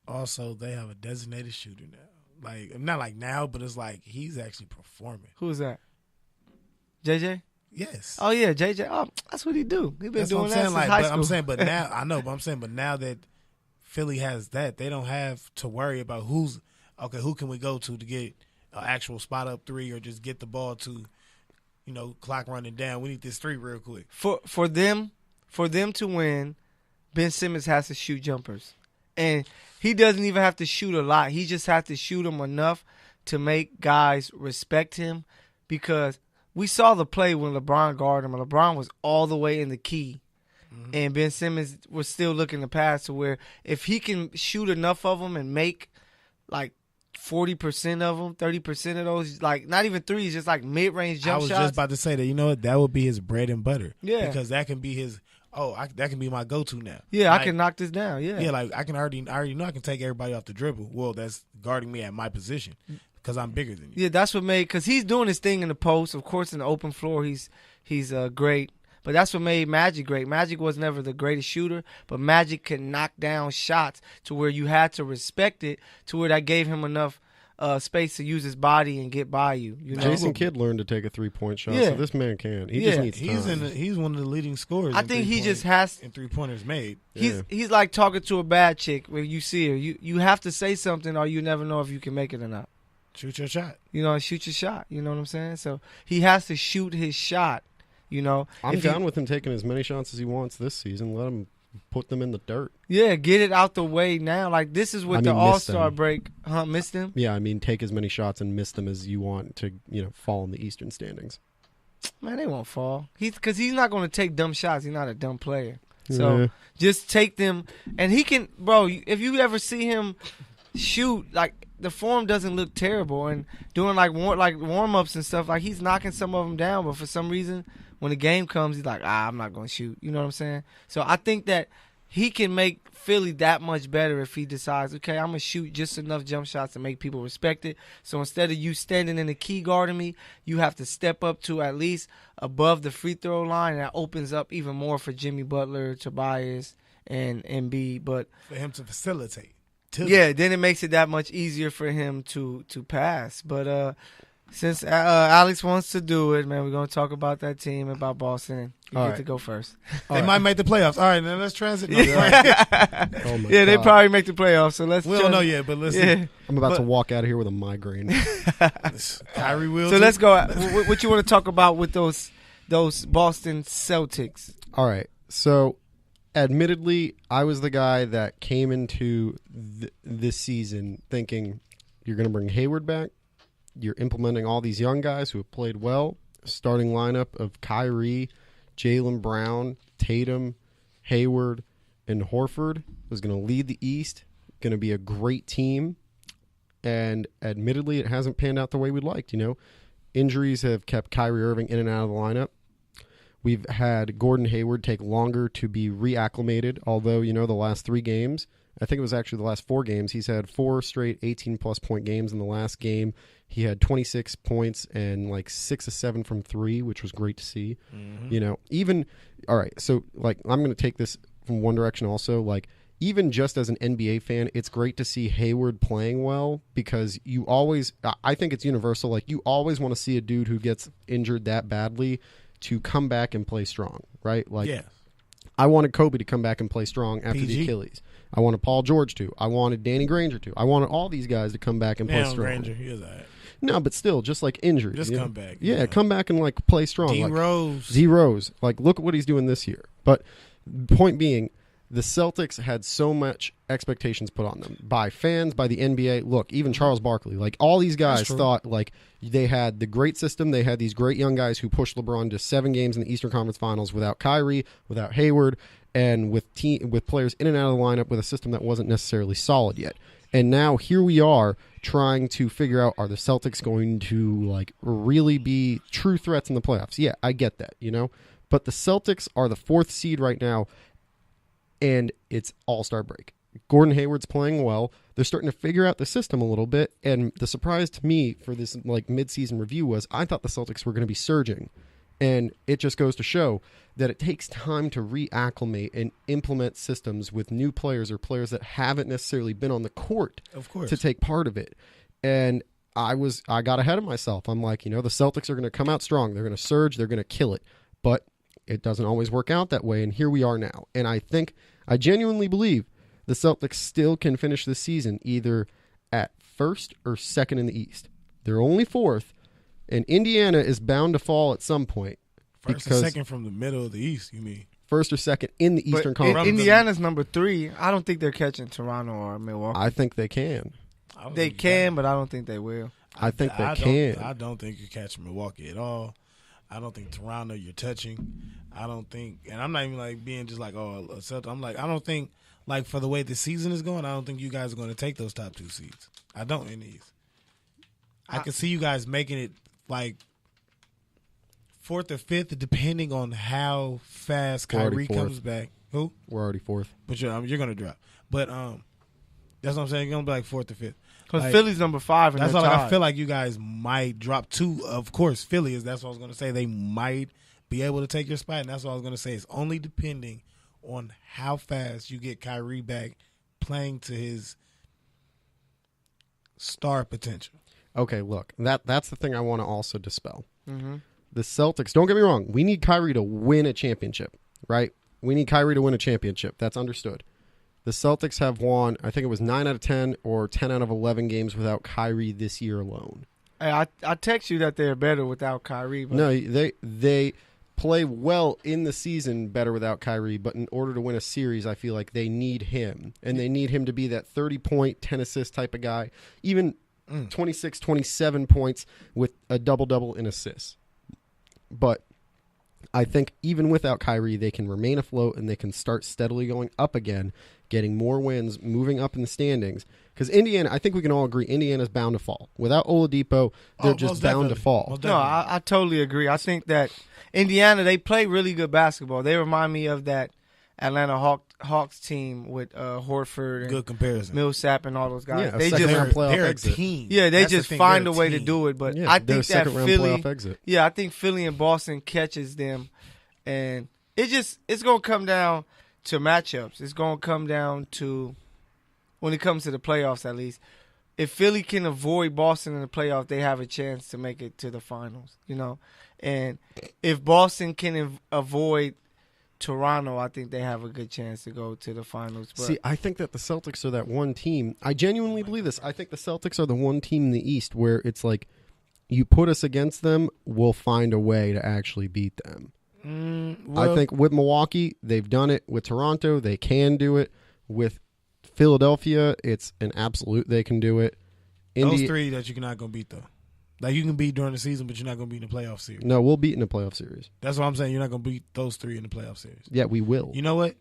Also, they have a designated shooter now. Like, not like now, but it's like he's actually performing. Who's that? JJ? Yes. Oh yeah, JJ. Oh, that's what he do. He been doing that since high school. But now I know. But I'm saying, but now that Philly has that, they don't have to worry about who can we go to get an actual spot up 3 or just get the ball to, clock running down. We need this 3 real quick. For them to win, Ben Simmons has to shoot jumpers. And he doesn't even have to shoot a lot. He just has to shoot them enough to make guys respect him, because we saw the play when LeBron guarded him. And LeBron was all the way in the key. And Ben Simmons was still looking to pass to where if he can shoot enough of them and make like 40% of them, 30% of those, like not even threes, just like mid-range jump shots. I was just about to say that, you know what, that would be his bread and butter. Yeah. Because that can be his, that can be my go-to now. Yeah, like, I can knock this down, yeah. Yeah, like I already know I can take everybody off the dribble. Well, that's guarding me at my position because I'm bigger than you. Yeah, that's what made, because he's doing his thing in the post. Of course, in the open floor, he's great. But that's what made Magic great. Magic was never the greatest shooter, but Magic could knock down shots to where you had to respect it, to where that gave him enough space to use his body and get by you. You know? Jason Kidd learned to take a 3-point shot, so this man can. He just needs time. He's one of the leading scorers. I think he just has in 3-pointers made. He's like talking to a bad chick when you see her. You have to say something, or you never know if you can make it or not. Shoot your shot. You know, shoot your shot. You know what I'm saying? So he has to shoot his shot. You know, I'm down with him taking as many shots as he wants this season. Let him put them in the dirt. Yeah, get it out the way now. Like, this is what the All-Star break. Missed them? Yeah, I mean, take as many shots and miss them as you want to, fall in the Eastern standings. Man, they won't fall. Because he's not going to take dumb shots. He's not a dumb player. So just take them. And he can, bro, if you ever see him shoot, like, the form doesn't look terrible. And doing, like warm-ups and stuff, like, he's knocking some of them down. But for some reason, when the game comes, he's like, I'm not going to shoot. You know what I'm saying? So I think that he can make Philly that much better if he decides, okay, I'm going to shoot just enough jump shots to make people respect it. So instead of you standing in the key guarding me, you have to step up to at least above the free throw line, and that opens up even more for Jimmy Butler, Tobias, and Embiid. But for him to facilitate. Yeah, then it makes it that much easier for him to pass. But since Alex wants to do it, man, we're going to talk about that team, about Boston. You get to go first. They might make the playoffs. All right, then let's transit. They probably make the playoffs. So let's. We don't know yet, but listen. Yeah. I'm about to walk out of here with a migraine. Kyrie will. So let's go. What you want to talk about with those Boston Celtics? All right. So, admittedly, I was the guy that came into this season thinking you're going to bring Hayward back. You're implementing all these young guys who have played well. Starting lineup of Kyrie, Jaylen Brown, Tatum, Hayward, and Horford was going to lead the East. Going to be a great team. And admittedly, it hasn't panned out the way we'd liked. Injuries have kept Kyrie Irving in and out of the lineup. We've had Gordon Hayward take longer to be reacclimated, although, the last 3 games, I think it was actually the last 4 games, he's had 4 straight 18-plus point games. In the last game, he had 26 points and like 6 of 7 from 3, which was great to see. Mm-hmm. All right, so like I'm going to take this from one direction also. Like, even just as an NBA fan, it's great to see Hayward playing well because you always, I think it's universal, like you always want to see a dude who gets injured that badly to come back and play strong, right? Like, I wanted Kobe to come back and play strong after the Achilles. I wanted Paul George to. I wanted Danny Granger to. I wanted all these guys to come back and play strong. Granger, he is all right. No, but still, just like injuries. Just come back. Yeah, come back and like play strong. D-Rose. Like, look at what he's doing this year. But point being, the Celtics had so much expectations put on them by fans, by the NBA. Look, even Charles Barkley, like all these guys thought like they had the great system. They had these great young guys who pushed LeBron to 7 games in the Eastern Conference Finals without Kyrie, without Hayward, and with players in and out of the lineup with a system that wasn't necessarily solid yet. And now here we are trying to figure out, are the Celtics going to like really be true threats in the playoffs? Yeah, I get that, But the Celtics are the 4th seed right now, and it's All-Star break. Gordon Hayward's playing well. They're starting to figure out the system a little bit, and the surprise to me for this like mid-season review was I thought the Celtics were going to be surging, and it just goes to show that it takes time to reacclimate and implement systems with new players or players that haven't necessarily been on the court to take part of it. And I got ahead of myself. I'm like, the Celtics are going to come out strong. They're going to surge. They're going to kill it. But it doesn't always work out that way, and here we are now. And I genuinely believe the Celtics still can finish this season either at 1st or 2nd in the East. They're only 4th, and Indiana is bound to fall at some point. 1st or 2nd from the middle of the East, you mean? 1st or 2nd in the Eastern Conference. Indiana's number 3. I don't think they're catching Toronto or Milwaukee. I think they can. They can, but I don't think they will. I think they can. I don't think you catch Milwaukee at all. I don't think Toronto you're touching. I don't think, and I'm not even like being just like, oh, a Celtic. I'm like, I don't think, like, for the way the season is going, I don't think you guys are going to take those top 2 seeds. I don't in these. I can see you guys making it like 4th or 5th, depending on how fast Kyrie comes back. Who? We're already 4th. But you're going to drop. But that's what I'm saying. You're going to be like 4th or 5th. Because Like, Philly's number 5 in that's the all. tie. I feel like you guys might drop 2. Of course, Philly is. That's what I was going to say. They might be able to take your spot, and that's what I was going to say. It's only depending on how fast you get Kyrie back playing to his star potential. Okay, look, that's the thing I want to also dispel. Mm-hmm. The Celtics, don't get me wrong, we need Kyrie to win a championship, right? We need Kyrie to win a championship. That's understood. The Celtics have won, I think it was 9 out of 10 or 10 out of 11 games without Kyrie this year alone. Hey, I text you that they're better without Kyrie. But No, they play well in the season better without Kyrie, but in order to win a series, I feel like they need him. And they need him to be that 30-point, 10-assist type of guy. Even 26, 27 points with a double-double in assists. But I think even without Kyrie, they can remain afloat and they can start steadily going up again, getting more wins, moving up in the standings. Because Indiana, I think we can all agree, Indiana's bound to fall. Without Oladipo, they're just bound to fall. No, I totally agree. I think that Indiana, they play really good basketball. They remind me of that Atlanta Hawks team with Horford and Good comparison. Millsap and all those guys. Yeah, they second just round playoff they're a exit. team. Yeah, they That's the just thing, find they're a way to team. do it. But Yeah, I they're think that second round Philly, playoff exit. yeah, I think Philly and Boston catches them, and it's gonna come down to matchups. It's gonna come down to when it comes to the playoffs, at least. If Philly can avoid Boston in the playoffs, they have a chance to make it to the finals. You know, and if Boston can avoid Toronto, I think they have a good chance to go to the finals. But See, I think that the Celtics are that one team. I genuinely believe this. I think the Celtics are the one team in the East where it's like, you put us against them, we'll find a way to actually beat them. I think with Milwaukee, they've done it. With Toronto, they can do it. With Philadelphia, it's an absolute they can do it. Those 3 that you're not going to beat, though. Like, you can beat during the season, but you're not going to beat in the playoff series. No, we'll beat in the playoff series. That's what I'm saying. You're not going to beat those 3 in the playoff series. Yeah, we will. You know what?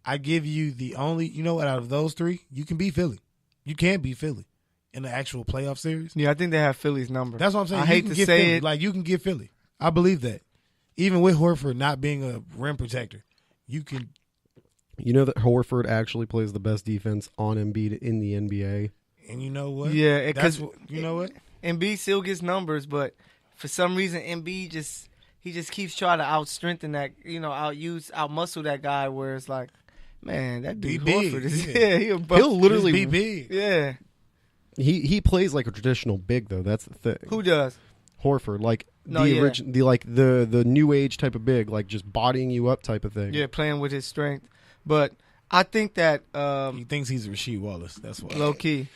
I give you you know what, out of those 3, you can beat Philly. You can beat Philly in the actual playoff series. yeah, I think they have Philly's number. That's what I'm saying. I You hate can to get say Philly. it. Like, you can get Philly. I believe that. Even with Horford not being a rim protector, you can. You know that Horford actually plays the best defense on Embiid in the NBA. And you know what? Yeah, That's because you know what? Embiid still gets numbers, but for some reason Embiid just keeps trying to out-strengthen that, out-muscle that guy. Where it's like, man, that dude Be big, Horford is yeah. He'll literally Just be big. yeah. He plays like a traditional big though. That's the thing. Who does? Horford, like No, the yeah. the new age type of big, like just bodying you up type of thing. Yeah, playing with his strength. But I think that He thinks he's Rasheed Wallace. That's why. low key,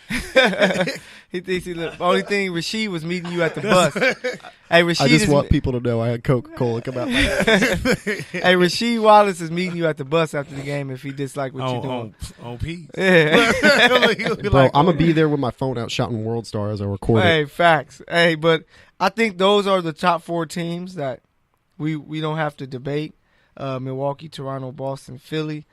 he thinks the only thing Rasheed was meeting you at the bus. Hey, Rasheed I just is, want people to know I had Coca-Cola come out. Hey, Rasheed Wallace is meeting you at the bus after the game if he dislike what you're doing. On P. Yeah. Bro, I'm gonna be there with my phone out shouting World Star as I record it. Hey, facts. Hey, but I think those are the top 4 teams that we don't have to debate. Milwaukee, Toronto, Boston, Philly.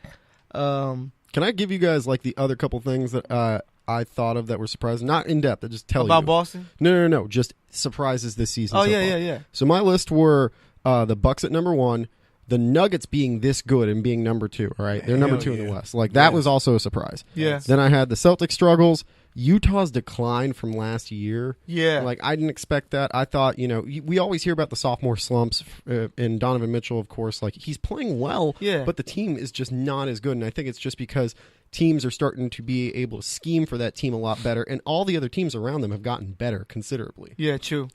Can I give you guys like the other couple things that I thought of that were surprising? Not in depth. I just tell About you. Boston? No. Just surprises this season. Oh, so far. yeah. So my list were the Bucks at number 1, the Nuggets being this good and being number 2. All right, they're number Hell 2 in yeah. the West. Like that was also a surprise. Yeah. Then I had the Celtics struggles, Utah's decline from last year. Yeah. Like I didn't expect that. I thought, we always hear about the sophomore slumps, and Donovan Mitchell, of course, like he's playing well, Yeah. but the team is just not as good. And I think it's just because teams are starting to be able to scheme for that team a lot better, and all the other teams around them have gotten better considerably. Yeah, true.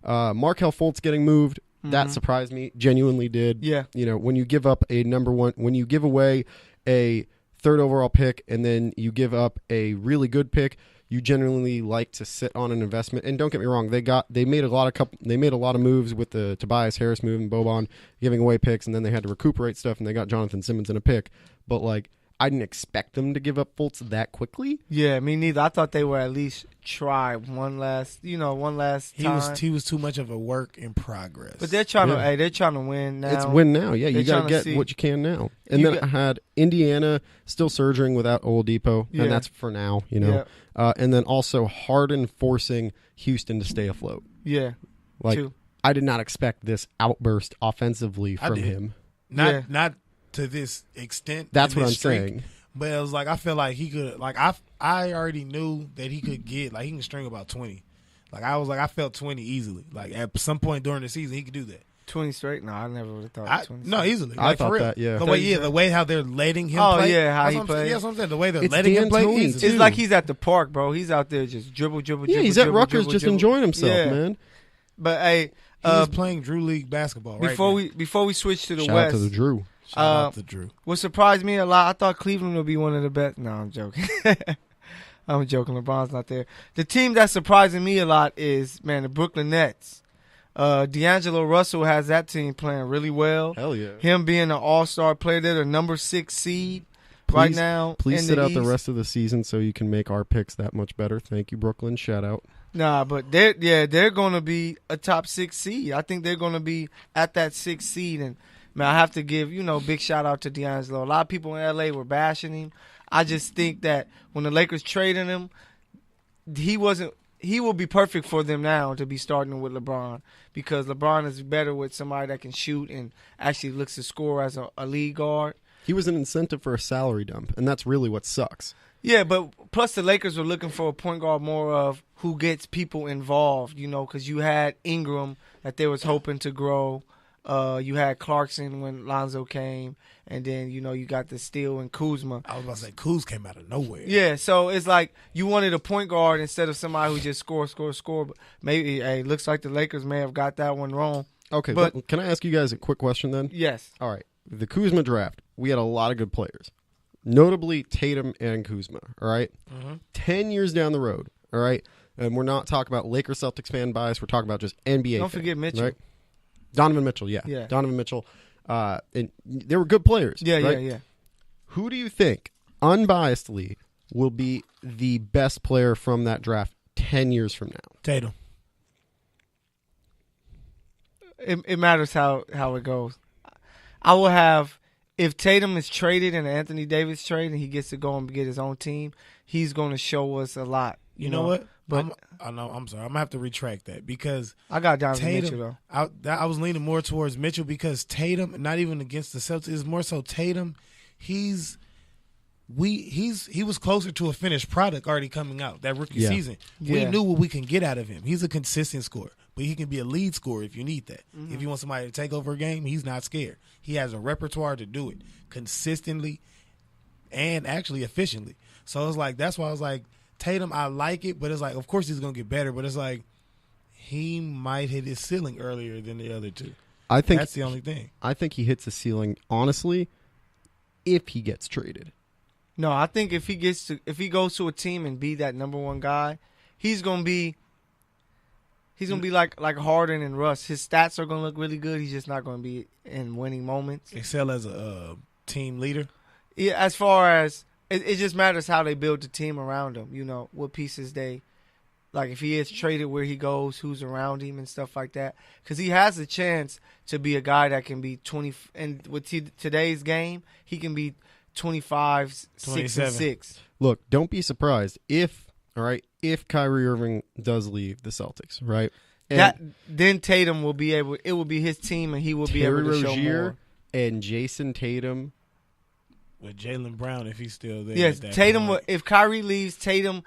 Markelle Fultz getting moved, that surprised me, genuinely did. Yeah. When you give up a number 1, when you give away a 3rd overall pick and then you give up a really good pick, you generally like to sit on an investment. And don't get me wrong, they made a lot of moves with the Tobias Harris move and Boban giving away picks, and then they had to recuperate stuff and they got Jonathan Simmons in a pick. But like I didn't expect them to give up Fultz that quickly. Yeah, me neither. I thought they would at least try one last time. He was too much of a work in progress. But they're trying to. Hey, they're trying to win now. It's win now. Yeah, you got to trying to get what you can now. And then I had Indiana still surging without Oladipo, and that's for now. And then also Harden forcing Houston to stay afloat. Yeah, like I did not expect this outburst offensively from him. Not to this extent. That's what I'm saying. But it was like I feel like he could. Like I already knew that he could get he can string about 20. Like I felt 20 easily. Like at some point during the season he could do that. 20 straight? No, I never would have thought 20. No, easily. I thought for real. that. Yeah. The way how they're letting him play. Oh yeah, how he plays. Yeah, that's what I'm saying. The way they're It's letting him play. It's like he's at the park, bro. He's out there just dribble. Yeah, he's at Rutgers just enjoying himself, man. But hey, he's playing Drew League basketball. Before we switch to the Shout West, out to the Drew. Shout out to Drew. What surprised me a lot, I thought Cleveland would be one of the best. No, I'm joking. I'm joking. LeBron's not there. The team that's surprising me a lot is, the Brooklyn Nets. D'Angelo Russell has that team playing really well. Hell yeah. Him being an all-star player, they're the number 6 seed right now. Please sit out the rest of the season so you can make our picks that much better. Thank you, Brooklyn. Shout out. Nah, but they're going to be a top 6 seed. I think they're going to be at that 6th seed. And, I have to give, big shout out to D'Angelo. A lot of people in L.A. were bashing him. I just think that when the Lakers traded him, he will be perfect for them now to be starting with LeBron because LeBron is better with somebody that can shoot and actually looks to score as a lead guard. He was an incentive for a salary dump, and that's really what sucks. Yeah, but plus the Lakers were looking for a point guard more of who gets people involved, because you had Ingram that they was hoping to grow. You had Clarkson when Lonzo came, and then, you got the Steele and Kuzma. I was about to say, Kuz came out of nowhere. Yeah, so it's like you wanted a point guard instead of somebody who just score. But maybe, looks like the Lakers may have got that one wrong. Okay, but can I ask you guys a quick question then? Yes. All right. The Kuzma draft, we had a lot of good players, notably Tatum and Kuzma, all right? 10 years down the road, all right? And we're not talking about Lakers Celtics fan bias. We're talking about just NBA Don't forget Mitchell. Right? Donovan Mitchell, yeah. Donovan Mitchell. And they were good players. Yeah, right? yeah. Who do you think, unbiasedly, will be the best player from that draft 10 years from now? Tatum. It matters how it goes. I will have, if Tatum is traded and Anthony Davis trade and he gets to go and get his own team, he's going to show us a lot. You know what? But I'm sorry. I'm going to have to retract that because I got Donovan Tatum, Mitchell, though. I was leaning more towards Mitchell because Tatum, not even against the Celtics, is more so Tatum. He was closer to a finished product already coming out that rookie season. We knew what we can get out of him. He's a consistent scorer, but he can be a lead scorer if you need that. If you want somebody to take over a game, he's not scared. He has a repertoire to do it consistently and actually efficiently. So it's like that's why I was like, Tatum, I like it, but it's like, of course he's going to get better, but it's like he might hit his ceiling earlier than the other two. I think that's the only thing. I think he hits the ceiling, honestly, if he gets traded. No, I think if he goes to a team and be that number one guy, he's gonna be like Harden and Russ. His stats are gonna look really good. He's just not gonna be in winning moments. Excel as a team leader. Yeah, as far as it just matters how they build the team around him. What pieces they like. If he is traded, where he goes, who's around him, and stuff like that. Because he has a chance to be a guy that can be 20. And with today's game, he can be 25, 6 and 6. Look, don't be surprised if Kyrie Irving does leave the Celtics, right? And then Tatum will be able. It will be his team, and he will be able to show more. And Jason Tatum with Jaylen Brown if he's still there. Yes, Tatum. If Kyrie leaves, Tatum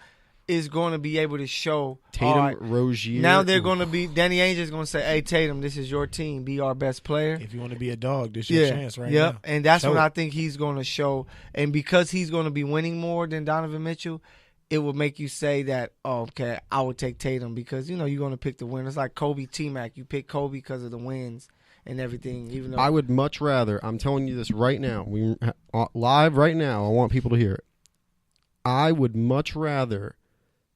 is going to be able to show. Tatum, Rozier. Now they're going to be. Danny Ainge is going to say, "Hey, Tatum, this is your team. Be our best player. If you want to be a dog, this is your chance right now." Yep, and that's what I think he's going to show. And because he's going to be winning more than Donovan Mitchell, it will make you say that, oh, okay, I would take Tatum because you're going to pick the win. It's like Kobe T-Mac. You pick Kobe because of the wins and everything. Even though I would much rather. I'm telling you this right now. We live right now. I want people to hear it. I would much rather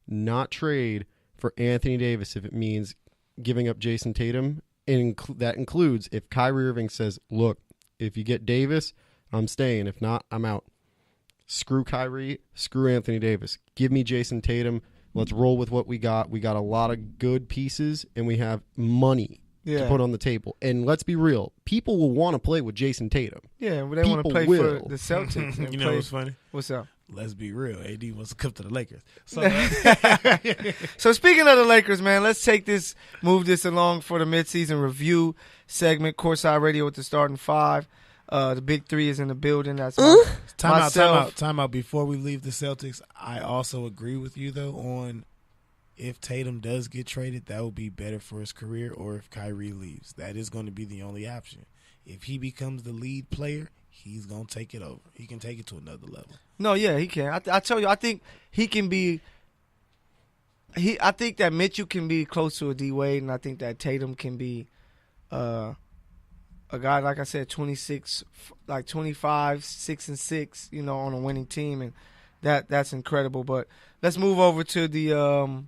not trade for Anthony Davis if it means giving up Jason Tatum. And that includes if Kyrie Irving says, look, if you get Davis, I'm staying. If not, I'm out. Screw Kyrie, screw Anthony Davis. Give me Jason Tatum. Let's roll with what we got. We got a lot of good pieces, and we have money to put on the table. And let's be real. People will want to play with Jason Tatum. Yeah, they want to play for the Celtics. You know what's funny? What's up? Let's be real. AD wants to come to the Lakers. So, so speaking of the Lakers, man, let's move this along for the midseason review segment. Courtside Radio with the starting five. The big three is in the building. That's time out. Before we leave the Celtics, I also agree with you, though, on if Tatum does get traded, that would be better for his career, or if Kyrie leaves. That is going to be the only option. If he becomes the lead player, he's going to take it over. He can take it to another level. No, yeah, he can. I tell you, I think he can be I think that Mitchell can be close to a D-Wade, and I think that Tatum can be a guy, like I said, 26, like 25, 6-6, you know, on a winning team, and that's incredible. But let's move over to the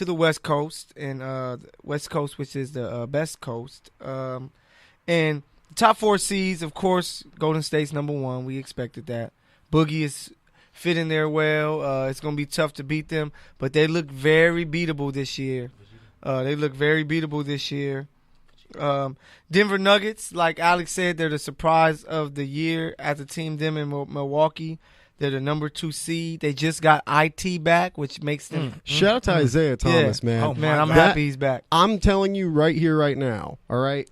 West Coast, and West Coast, which is the best coast. And the top four seeds, of course, Golden State's number one. We expected that. Boogie is fitting there well. It's going to be tough to beat them, but they look very beatable this year. Denver Nuggets, like Alex said, they're the surprise of the year as a team. Them in Milwaukee, they're the number 2 seed. They just got IT back, which makes them. Shout out to Isaiah Thomas, man. Oh, man, I'm happy he's back. I'm telling you right here, right now. All right,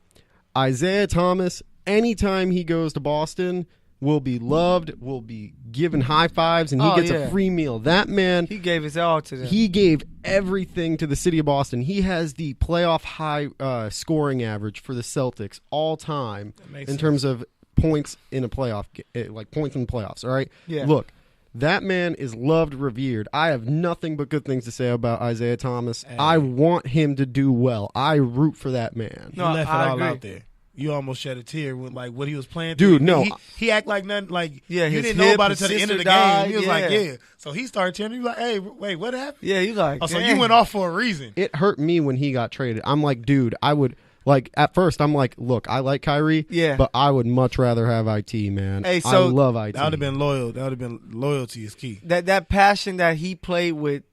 Isaiah Thomas. Anytime he goes to Boston, will be loved, will be given high fives, and he gets a free meal. That man, he gave his all to them. He gave everything to the city of Boston. He has the playoff high scoring average for the Celtics all time in terms of points in a playoff, like points in the playoffs. All right, Look, that man is loved, revered. I have nothing but good things to say about Isaiah Thomas. I want him to do well. I root for that man. He left it all out there. You almost shed a tear when, like, what he was playing. Dude, no. He act like nothing. Like, you didn't know about it till the end of the game. He was like, So he started tearing. He was like, hey, wait, what happened? Yeah, he's like, so you went off for a reason. It hurt me when he got traded. I'm like, dude, I would, like, at first, I'm like, look, I like Kyrie, but I would much rather have IT, man. Hey, so I love IT. That would have been loyal. That would have been loyalty is key. That passion that he played with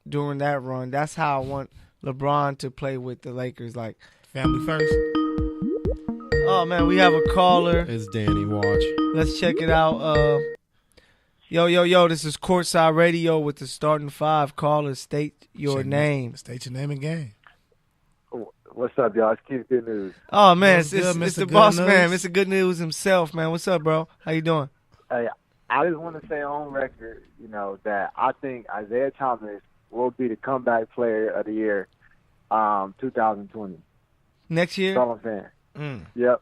during that run, that's how I want LeBron to play with the Lakers. Like, family first. Oh, man, we have a caller. It's Danny. Watch. Let's check it out. Yo, this is Courtside Radio with the starting five. Caller, state your name. State your name and game. What's up, y'all? It's Keith Good News. Oh, man, it's the boss man. Mr. Good News himself, man. What's up, bro? How you doing? Hey, I just want to say on record, you know, that I think Isaiah Thomas will be the comeback player of the year 2020. Next year? That's all I'm saying. Yep.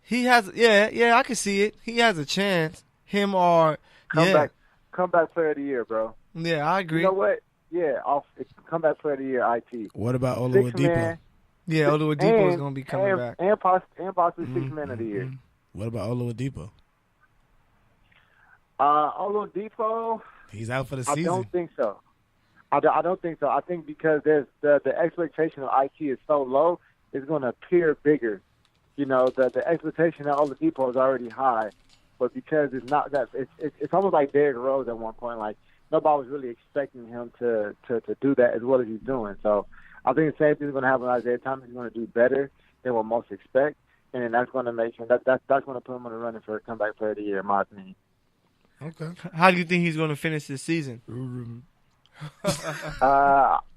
He has, I can see it. He has a chance. Him or comeback player of the year, bro. Yeah, I agree. You know what? Yeah, comeback player of the year. IT. What about Oladipo? Yeah, Oladipo is going to be coming back. And possibly sixth man of the year. What about Oladipo? Oladipo. He's out for the season. I don't think so. I don't think so. I think because there's the expectation of IT is so low, it's going to appear bigger. You know, the expectation of Oladipo is already high, but because it's not that, it's almost like Derrick Rose at one point. Like, nobody was really expecting him to do that as well as he's doing. So I think the same thing is going to happen with Isaiah Thomas. He's going to do better than what most expect, and then that's going to make him that's going to put him on the running for a comeback player of the year, in my opinion. Okay. How do you think he's going to finish this season?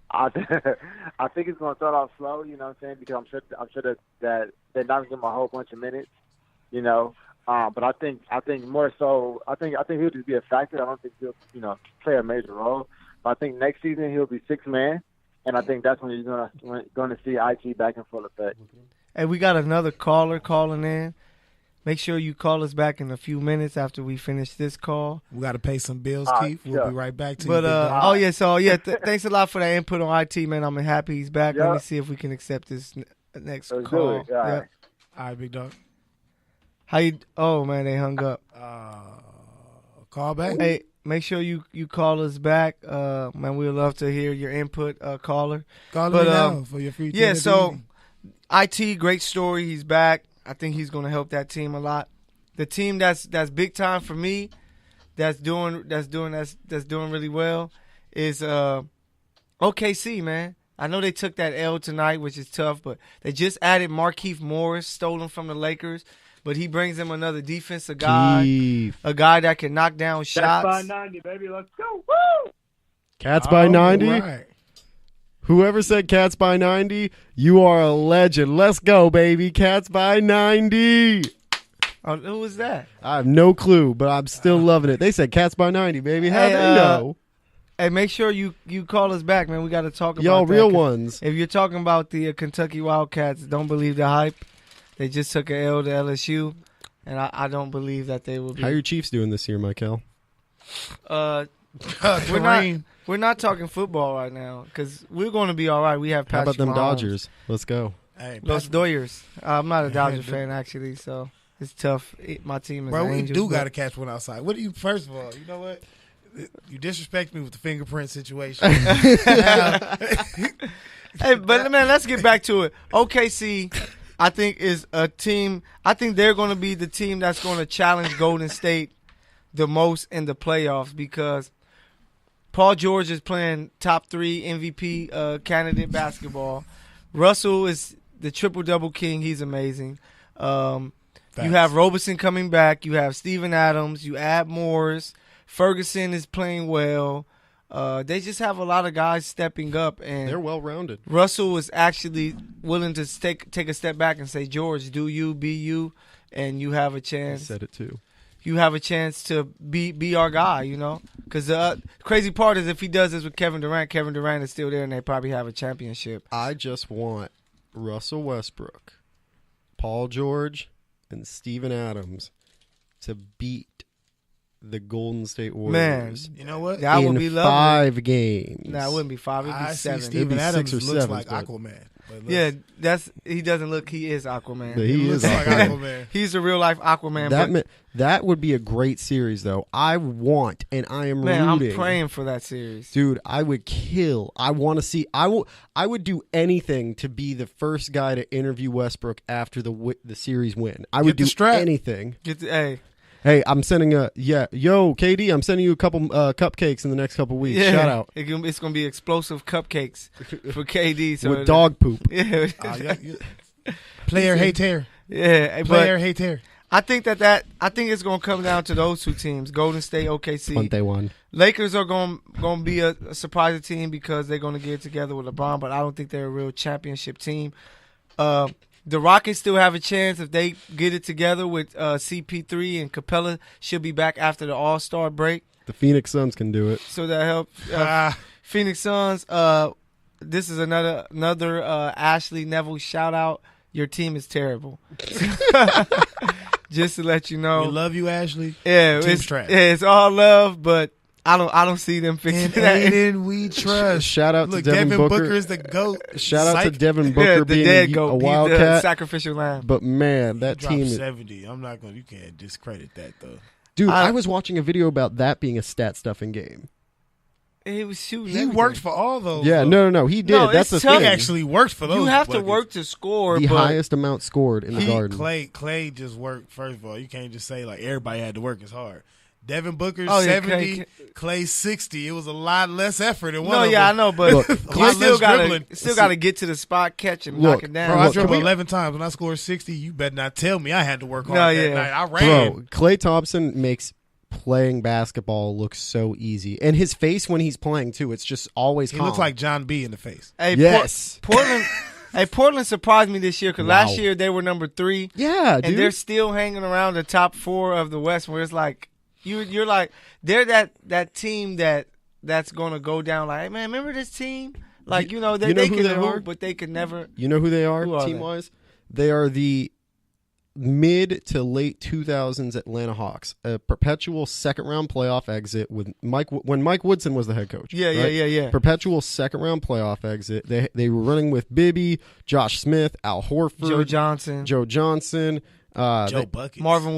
I think it's going to start off slow, you know what I'm saying? Because I'm sure that they're not going to give him a whole bunch of minutes, you know. But I think more so, I think he'll just be a factor. I don't think he'll, you know, play a major role. But I think next season he'll be sixth man, and I think that's when you're going to see IT back in full effect. Hey, we got another caller calling in. Make sure you call us back in a few minutes after we finish this call. We got to pay some bills, Keith. We'll be right back to you. But thanks a lot for that input on IT, man. I'm happy he's back. Let me see if we can accept this next call. All right, big dog. How you? Oh man, they hung up. Call back. Hey, make sure you call us back, man. We'd love to hear your input, caller. Call me now for your free. Yeah, so IT, great story. He's back. I think he's going to help that team a lot. The team that's big time for me, that's doing really well is OKC, man. I know they took that L tonight, which is tough, but they just added Markieff Morris, stolen from the Lakers, but he brings them another defensive guy, a guy that can knock down shots. Cats by 90, baby. Let's go. Woo! Cats by 90? Right. Whoever said Cats by 90, you are a legend. Let's go, baby. Cats by 90. Who was that? I have no clue, but I'm still loving it. They said Cats by 90, baby. How Hey, they know? Hey, make sure you call us back, man. We got to talk about Y'all that, real 'cause ones. If you're talking about the Kentucky Wildcats, don't believe the hype. They just took an L to LSU, and I don't believe that they will be. How are your Chiefs doing this year, Michael? We're not talking football right now because we're going to be all right. We have How Patrick about them Mahomes. Dodgers? Let's go. Hey, Los Doyers. I'm not a Dodger fan actually, so it's tough. My team is bro, the we Angels, do but- got to catch one outside. What do you? First of all, you know what? You disrespect me with the fingerprint situation. Hey, but man, let's get back to it. OKC, I think, is a team. I think they're going to be the team that's going to challenge Golden State the most in the playoffs because Paul George is playing top 3 MVP candidate basketball. Russell is the triple-double king. He's amazing. You have Roberson coming back. You have Steven Adams. You add Morris. Ferguson is playing well. They just have a lot of guys stepping up, and They're well-rounded. Russell was actually willing to take a step back and say, "George, do you, be you, and you have a I chance. said it too. You have a chance to be our guy, you know." Because the crazy part is, if he does this with Kevin Durant is still there, and they probably have a championship. I just want Russell Westbrook, Paul George, and Steven Adams to beat the Golden State Warriors. You know what? That in would be lovely. 5 games. Nah, it wouldn't be 5. It'd be I 7. see Steven It'd be Adams 6 or looks 7, like but- Aquaman. But Yeah, he doesn't look. He is Aquaman. But he looks is like Aquaman. Aquaman. He's a real life Aquaman. That would be a great series, though. I want, and I am Man, rooting. I'm praying for that series. Dude, I would kill. I want to see. I would do anything to be the first guy to interview Westbrook after the series win. I would Get the do strap. anything. Hey, I'm sending yo, KD, I'm sending you a couple cupcakes in the next couple weeks. yeah, Shout out It's gonna be explosive cupcakes for KD. So with dog poop. Yeah, Player hate hair. yeah. Player But hate hair. I think I think it's gonna come down to those two teams: Golden State, OKC. One they won. Lakers are gonna be a surprising team because they're gonna get it together with LeBron, but I don't think they're a real championship team. The Rockets still have a chance if they get it together with CP3 and Capella should be back after the All-Star break, The Phoenix Suns can do it. so that helps. Phoenix Suns. This is another Ashley Neville shout out. Your team is terrible. Just to let you know. We love you, Ashley. Yeah, Team's trash. it's all love, but I don't see them fixing And that. Aiden, we trust. Shout out Look, to Devin Booker. is the GOAT. Shout out to Psych. Devin Yeah, Booker the being dead a goat. He's the Wildcat. sacrificial lamb. But man, that Dropped team is 70. I'm not going to, you can't discredit that, though. dude. I- I was watching a video about that being a stat stuffing game. He was shooting. He everything. worked for all those. Yeah, though. no, he did. No, That's the it's tough. thing. He actually worked for those. You have to buckets. work to score. The but highest amount scored in the garden. Clay just worked. First of all, you can't just say like everybody had to work as hard. Devin Booker's Oh, yeah, 70, Clay 60. It was a lot less effort in one No, of yeah, I them. know, but Look, you Clay- still dribbling. gotta get to the spot, catch and Look, knock it down. Bro, I Look, dribbled can we- 11 times. When I scored 60, you better not tell me I had to work hard No, that yeah. night. I ran. Bro, Klay Thompson makes playing basketball look so easy, and his face when he's playing too. It's just always. He calm. looks like John B. in the face. Hey, Yes. Portland. Hey, Portland surprised me this year because Wow. last year they were number 3, Yeah, and dude. they're still hanging around the top 4 of the West. Where it's like you're like they're that team that's gonna go down. Like, hey, man, remember this team? Like, You know they who can they are? hoop, but they can never. You know who they are, Who are team wise? They are the mid to late 2000s Atlanta Hawks, a perpetual second round playoff exit with when Mike Woodson was the head coach. Yeah, right? yeah. Perpetual second round playoff exit. They were running with Bibby, Josh Smith, Al Horford, Joe Johnson, Joe Buckets. Marvin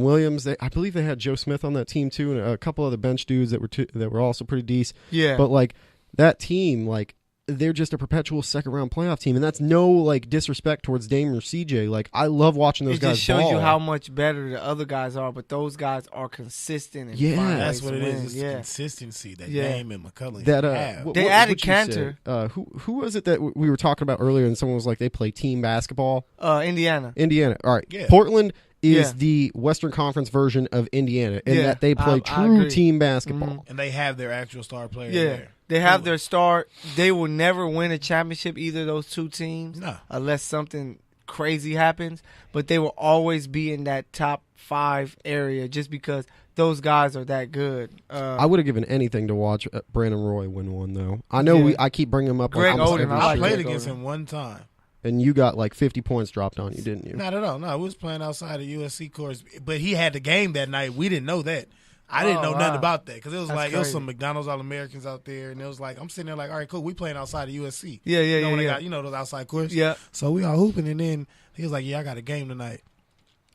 Williams. I believe they had Joe Smith on that team too, and a couple other bench dudes that were also pretty decent. Yeah, But like that team, like they're just a perpetual second-round playoff team, and that's no like disrespect towards Dame or CJ. Like I love watching those guys. It just shows ball. you how much better the other guys are, but those guys are consistent. And Yeah. That's what it is. It's Yeah. consistency that Yeah. Dame and McCullough That have. They added what'd you Cantor. say? Who was it that we were talking about earlier? And someone was like, they play team basketball. Indiana. Indiana. All right. Yeah. Portland is Yeah. the Western Conference version of Indiana, in Yeah, that they play I true agree. team basketball. Mhm. And they have their actual star player Yeah. there. They have their star. They will never win a championship, either of those two teams, No. unless something crazy happens. But they will always be in that top 5 area just because those guys are that good. I would have given anything to watch Brandon Roy win one, though. I know Yeah. I keep bringing him up. Greg almost Oden, every I I like show. played Greg against Oden. him one time. And you got like 50 points dropped on you, didn't you? Not at all. No, we was playing outside of USC course, but he had the game that night. We didn't know that. I didn't know nothing about that because it was That's like it was crazy. some McDonald's All-Americans out there, and it was like I'm sitting there like, all right, cool, we playing outside of USC. Yeah, yeah, you know, yeah, when they yeah. got, you know, those outside courts. Yeah. So we all hooping, and then he was like, yeah, I got a game tonight.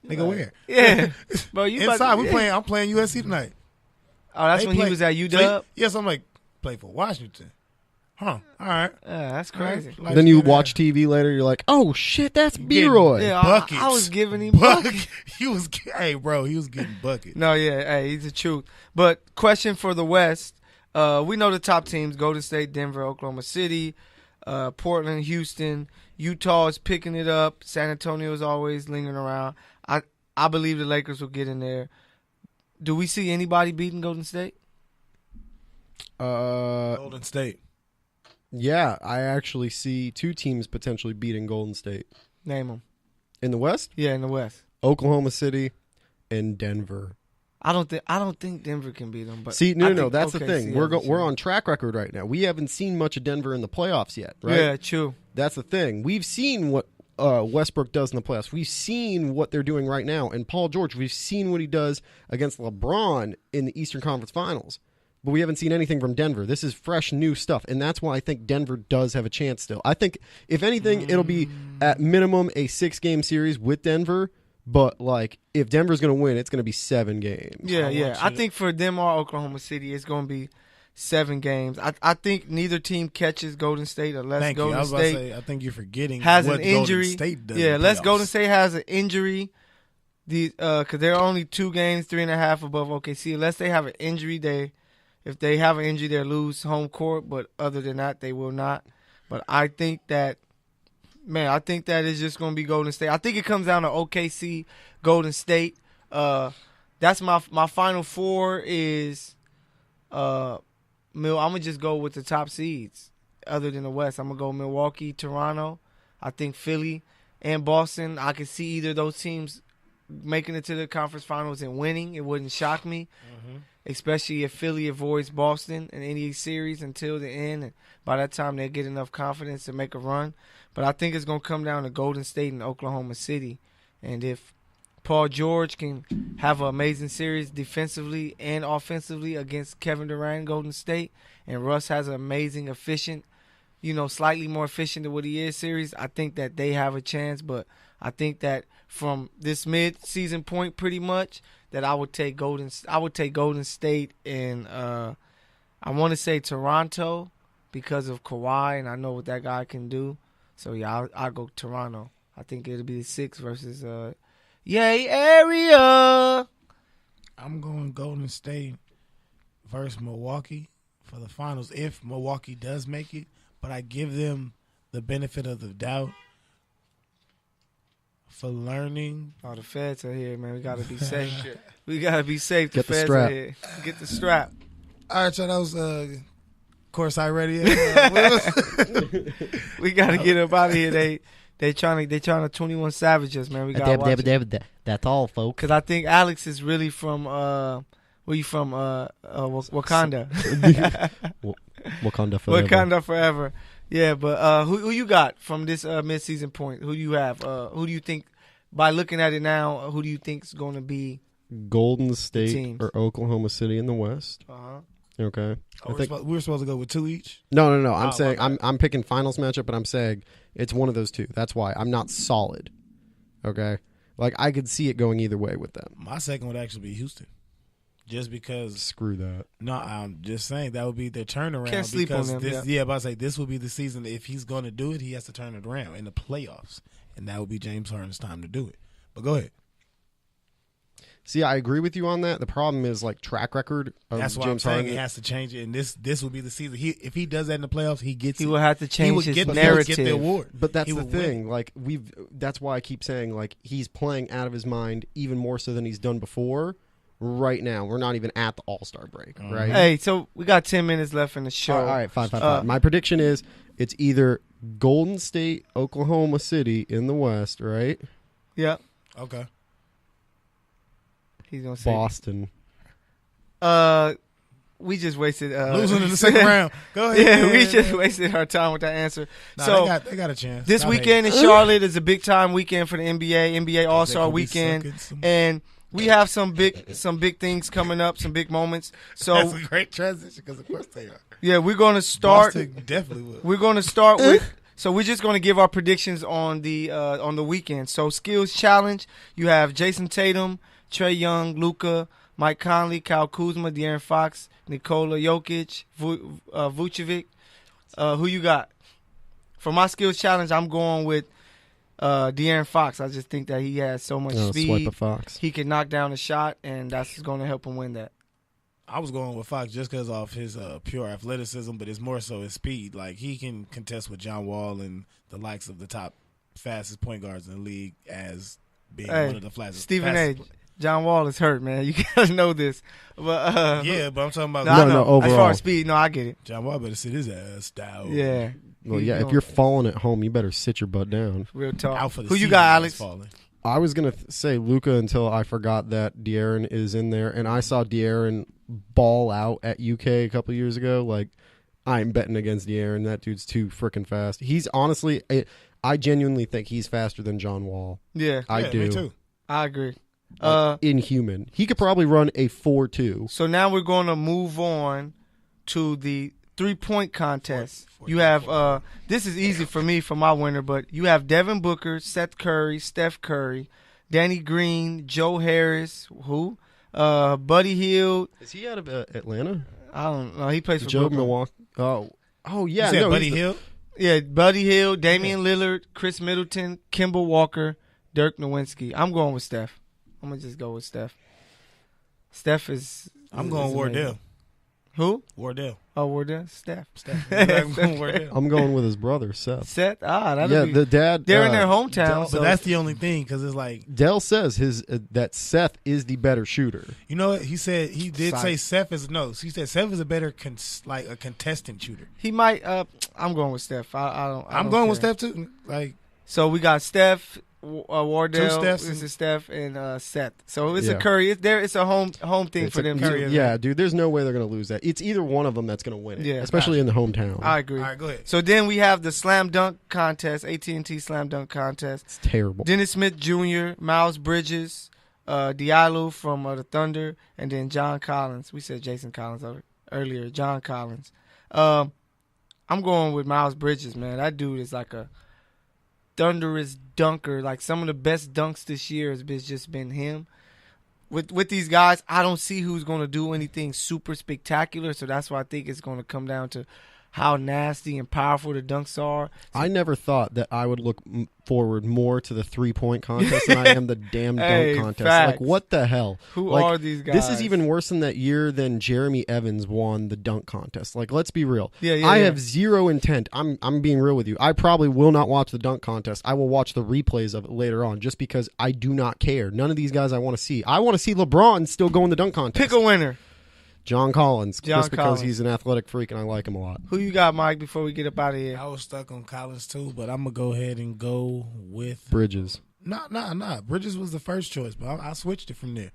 Nigga, where? Yeah. Bro, you about Inside. to- We playing. I'm playing USC tonight. Oh, that's They when play- he was at So UW? yes, I'm like, play for Washington. Huh. All right. Yeah, that's crazy. Like, Then you yeah, watch TV later, you're like, oh shit, that's B-Roy. Yeah, Buckets. I was giving him Buck. buckets. He was, hey, bro, he was getting buckets. No, yeah, hey, he's the truth. But question for the West: we know the top teams: Golden State, Denver, Oklahoma City, Portland, Houston. Utah is picking it up. San Antonio is always lingering around. I believe the Lakers will get in there. Do we see anybody beating Golden State? Golden State. Yeah, I actually see two teams potentially beating Golden State. Name them. In the West, Yeah, in the West. Oklahoma City and Denver. I don't think Denver can beat them. But See, I no, think that's the OKC thing. has We're a we're chance. on track record right now. We haven't seen much of Denver in the playoffs yet, right? Yeah, true. That's the thing. We've seen what Westbrook does in the playoffs. We've seen what they're doing right now. And Paul George, we've seen what he does against LeBron in the Eastern Conference Finals. But we haven't seen anything from Denver. This is fresh, new stuff. And that's why I think Denver does have a chance still. I think, if anything, it'll be at minimum a 6-game series with Denver. But, like, if Denver's going to win, it's going to be 7 games. Yeah, yeah. want I you- think for them or Oklahoma City, it's going to be 7 games. I think neither team catches Golden State unless Thank you. Golden I was about to State say, I think you're forgetting has what an injury. Golden State does. Yeah, in the unless playoffs. Golden State has an injury, because they're only 2 games, 3.5 above OKC. Unless they have an injury, if they have an injury, they lose home court. But other than that, they will not. But I think that. Man, I think that is just going to be Golden State. I think it comes down to OKC, Golden State. That's my final 4 is I'm going to just go with the top seeds other than the West. I'm going to go Milwaukee, Toronto. I think Philly and Boston. I could see either of those teams making it to the conference finals and winning. It wouldn't shock me, especially if Philly avoids Boston in any series until the end. And by that time, they'll get enough confidence to make a run. But I think it's going to come down to Golden State and Oklahoma City. And if Paul George can have an amazing series defensively and offensively against Kevin Durant and Golden State, and Russ has an amazing, efficient, slightly more efficient than what he is series, I think that they have a chance. But I think that from this mid-season point, pretty much, that I would take Golden State and I want to say Toronto because of Kawhi, and I know what that guy can do. So yeah, I'll go Toronto. I think it'll be 6 versus Yay area. I'm going Golden State versus Milwaukee for the finals if Milwaukee does make it. But I give them the benefit of the doubt for learning. Oh, the feds are here, man. We gotta be safe. We gotta be safe. Get the feds strap. are here. Get the strap. All right, y'all, that was Courtside Radio. We gotta get up out of here. They trying to 21 Savages, man. We gotta watch it. That's all, folks. Cause I think Alex is really from where you from? Wakanda. Wakanda forever. Wakanda forever. Yeah, but who you got from this mid-season point? Who do you have? Who do you think, by looking at it now, who do you think is going to be? Golden State teams. or Oklahoma City in the West. Okay. We were supposed to go with 2 each. No. I'm Oh, saying my bad. I'm picking finals matchup, but I'm saying it's one of those 2. That's why I'm not solid. Okay. Like I could see it going either way with them. My second would actually be Houston. just because. Screw that. No, I'm just saying that would be their turnaround. Can't sleep on them. About to say this will be the season. If he's going to do it, he has to turn it around in the playoffs, and that would be James Harden's time to do it. But go ahead. See, I agree with you on that. The problem is like track record of That's why James I'm saying Harden. it has to change it, and this will be the season. If he does that in the playoffs, he gets. He it. will have to change his narrative. Get the award. But that's He the will thing. win. Like that's why I keep saying like he's playing out of his mind even more so than he's done before. Right now, we're not even at the All-Star break, right? Hey, so we got 10 minutes left in the show. All right, 5. My prediction is it's either Golden State, Oklahoma City in the West, right? Yep. Okay. He's gonna say Boston. we just wasted Losing in the second round. Go ahead. Yeah, we just wasted our time with that answer. Nah, so they got a chance. this weekend in Charlotte is a big time weekend for the NBA All-Star weekend, and we have some big things coming up, some big moments. So that's a great transition because of course they are. Yeah, we're gonna start. Boston definitely will. We're gonna start with. So we're just gonna give our predictions on the weekend. So skills challenge. You have Jason Tatum, Trae Young, Luka, Mike Conley, Kyle Kuzma, De'Aaron Fox, Nikola Jokic, Vucevic. Who you got? For my skills challenge, I'm going with De'Aaron Fox. I just think that he has so much speed. Swipe a Fox. He can knock down a shot, and that's going to help him win that. I was going with Fox just because of his pure athleticism, but it's more so his speed. Like he can contest with John Wall and the likes of the top fastest point guards in the league as being one of the fastest. Stephen A. John Wall is hurt, man. You gotta know this. But yeah, but I'm talking about no, overall. As far as speed, no, I get it. John Wall better sit his ass down. Yeah. Well, yeah. If you're falling at home, you better sit your butt down. Real talk. Who you got, Alex? I was gonna say Luka until I forgot that De'Aaron is in there, and I saw De'Aaron ball out at UK a couple years ago. Like, I'm betting against De'Aaron. That dude's too freaking fast. He's honestly, I genuinely think he's faster than John Wall. Yeah, I do. Me too. I agree. Inhuman. He could probably run a 4.2. So now we're going to move on to the 3-point contest. You have this is easy for me for my winner, but you have Devin Booker, Seth Curry, Steph Curry, Danny Green, Joe Harris, Buddy Hield. Is he out of Atlanta? I don't know. He plays for Joe Brooklyn. Milwaukee. Oh yeah. You said no, Buddy Hield? Yeah, Buddy Hield, Damian Lillard, Chris Middleton, Kemba Walker, Dirk Nowitzki. I'm going with Steph. I'm gonna just go with Steph. Steph is. I'm going Wardell. Who? Wardell. Oh, Wardell. Steph. I'm going Wardell. I'm going with his brother Seth. Seth. Yeah, be, the dad. They're in their hometown, but that's the only thing because it's like Dell says that Seth is the better shooter. You know what he said? He did say Seth is He said Seth is a better a contestant shooter. He might. I'm going with Steph. I'm going with Steph too. Like so, we got Steph. Wardell, this is Steph, and Seth. So it's a Curry. It's a home thing for them. Yeah, dude. There's no way they're going to lose that. It's either one of them that's going to win it. Yeah, especially in the hometown. I agree. All right, go ahead. So then we have the slam dunk contest, AT&T slam dunk contest. It's terrible. Dennis Smith Jr., Miles Bridges, Diallo from the Thunder, and then John Collins. We said Jason Collins earlier. John Collins. I'm going with Miles Bridges, man. That dude is like a thunderous dunker. Like some of the best dunks this year has just been him. With these guys, I don't see who's going to do anything super spectacular, so that's why I think it's going to come down to how nasty and powerful the dunks are. I never thought that I would look forward more to the 3-point contest than I am the damn dunk contest. Facts. Like, what the hell? Who are these guys? This is even worse than that year than Jeremy Evans won the dunk contest. Like, let's be real. I have zero intent. I'm being real with you. I probably will not watch the dunk contest. I will watch the replays of it later on just because I do not care. None of these guys I want to see. I want to see LeBron still go in the dunk contest. Pick a winner. John Collins, just because he's an athletic freak and I like him a lot. Who you got, Mike, before we get up out of here? I was stuck on Collins too, but I'm going to go ahead and go with Bridges. Nah. Bridges was the first choice, but I switched it from there.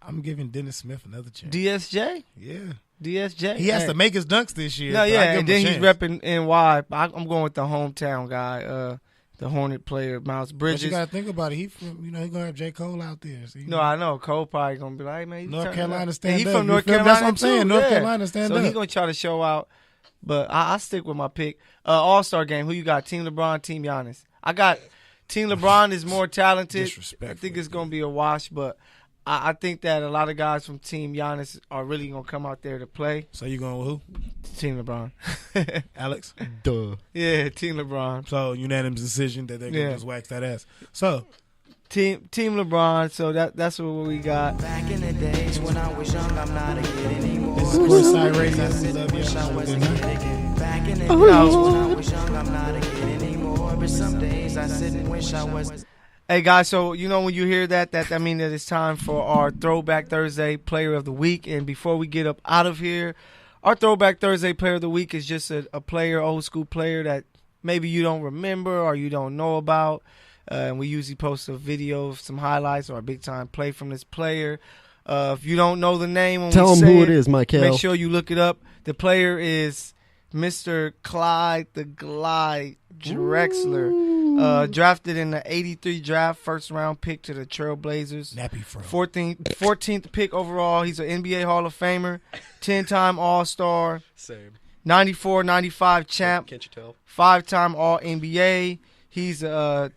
I'm giving Dennis Smith another chance. DSJ? Yeah. DSJ? He has to make his dunks this year. No, yeah, and then he's repping NY. I'm going with the hometown guy, the Hornet player, Miles Bridges. But you got to think about it. He from, he's going to have J. Cole out there. So no, I know. Cole probably going to be like, hey, man, North Carolina stand up. He's from North Carolina. That's what I'm saying. North Carolina stand up. So he's going to try to show out. But I stick with my pick. All-Star game. Who you got? Team LeBron, Team Giannis. I got Team LeBron is more talented. I think it's going to be a wash, but I think that a lot of guys from Team Giannis are really going to come out there to play. So you going with who? Team LeBron. Alex? Duh. Yeah, Team LeBron. So unanimous decision that they're going to just wax that ass. So Team LeBron. So that's what we got. Back in the days when I was young, I'm not a kid anymore. this is Courtside Radio. Wish I was a Good kid night. again. Back in the days when I was young, I'm not a kid anymore. But some days I sit and wish I was. Hey guys, so when you hear that means that it's time for our Throwback Thursday Player of the Week. And before we get up out of here, our Throwback Thursday Player of the Week is just a player, old school player that maybe you don't remember or you don't know about. And we usually post a video of some highlights or a big time play from this player. If you don't know the name, Tell them who it is, Michael. Make sure you look it up. The player is Mr. Clyde the Glide Drexler. Drafted in the 83 draft, first round pick to the Trailblazers. Nappy fro. 14th pick overall. He's an NBA Hall of Famer, 10-time All-Star, Same. 94-95 champ, Can't you tell? 5-time All-NBA. He's career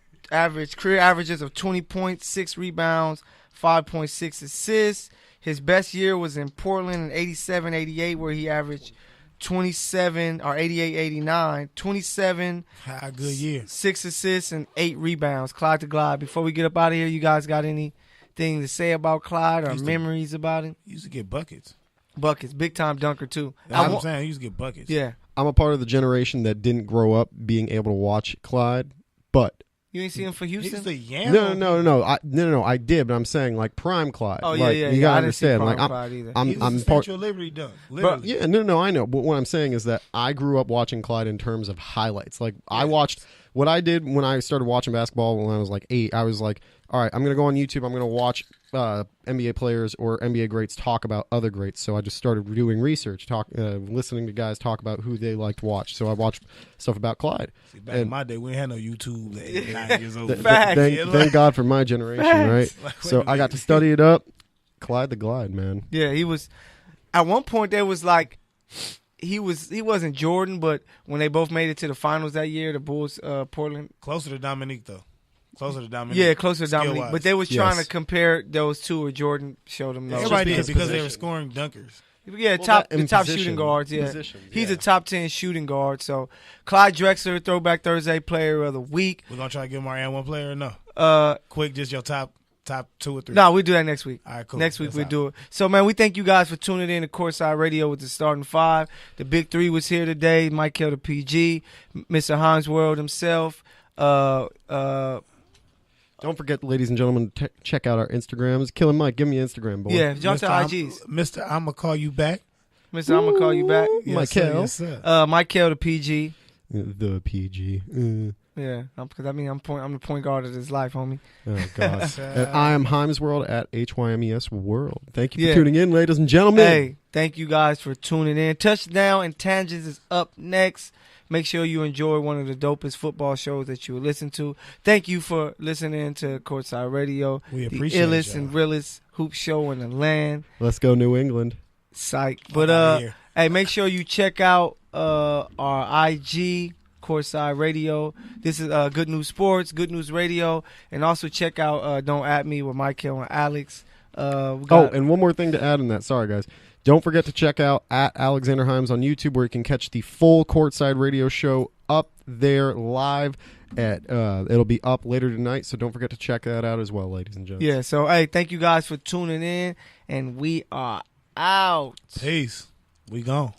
averages of 20 points, 6 rebounds, 5.6 assists. His best year was in Portland in 87-88, where he averaged 27 or 88-89, 27, a good year. 6 assists and 8 rebounds. Clyde the Glide. Before we get up out of here, you guys got anything to say about Clyde or memories about him? He used to get buckets. Buckets, big time dunker too. That's what I'm saying. He used to get buckets. Yeah. I'm a part of the generation that didn't grow up being able to watch Clyde, but You ain't see him for He Houston? used to yam. no. I did, but I'm saying like prime Clyde. Oh like, yeah. You gotta I didn't see understand. Prime Like Clyde either. He was I'm a part. Statue of Liberty dunk. Literally. Yeah, no, I know. But what I'm saying is that I grew up watching Clyde in terms of highlights. Like I watched what I did when I started watching basketball when I was like 8. I was like, all right, I'm gonna go on YouTube. I'm gonna watch NBA players or NBA greats talk about other greats. So I just started doing research, listening to guys talk about who they like to watch. So I watched stuff about Clyde. See, back in my day, we ain't had no YouTube at 8, 9 years old. Thank God for my generation, right? So I got to study it up. Clyde the Glide, man. Yeah, he was. At one point, there was like he wasn't Jordan, but when they both made it to the finals that year, the Bulls, Portland. Closer to Dominique, though. Closer to Dominique. Yeah, closer to Dominique. skill-wise. But they was trying to Yes. compare those two, where Jordan showed them. No. Everybody Just did because because they were position. scoring dunkers. Yeah, Well, top that- in the top position. shooting guards. Yeah, Position, he's yeah. a top 10 shooting guard. So Clyde Drexler, Throwback Thursday Player of the Week. We're going to try to give him our and one player or no? Uh, Quick, just your top 2 or 3. no, we'll do that next week. All right, cool. Next week That's we'll out. do it. So, man, we thank you guys for tuning in to Courtside Radio with the starting 5. The Big 3 was here today. Mike Kell, the PG, Mr. Hines World himself. Don't forget, ladies and gentlemen, check out our Instagrams. Killing Mike, give me an Instagram, boy. Yeah, jump to Mr. IGs. Mr. I'm going to call you back. Mr. I'm going to call you back. Yes, Mike sir, Kell. yes, sir. Mike Kell, the PG. The PG. Yeah, because I'm the point guard of his life, homie. Oh, God. And I am Himes World at HYMES World. Thank you for Yeah. tuning in, ladies and gentlemen. Hey, thank you guys for tuning in. Touchdown and Tangents is up next. Make sure you enjoy one of the dopest football shows that you will listen to. Thank you for listening to Courtside Radio, We the appreciate illest y'all. and realest hoop show in the land. Let's go, New England. Psych. Fuck But outta here. hey, make sure you check out our IG, Courtside Radio. This is Good News Sports, Good News Radio, and also check out Don't At Me with Michael and Alex. And one more thing to add in that. Sorry, guys. Don't forget to check out at Alexander Himes on YouTube, where you can catch the full Courtside Radio show up there live. It'll be up later tonight, so don't forget to check that out as well, ladies and gentlemen. Yeah, so hey, thank you guys for tuning in, and we are out. Peace. We gone.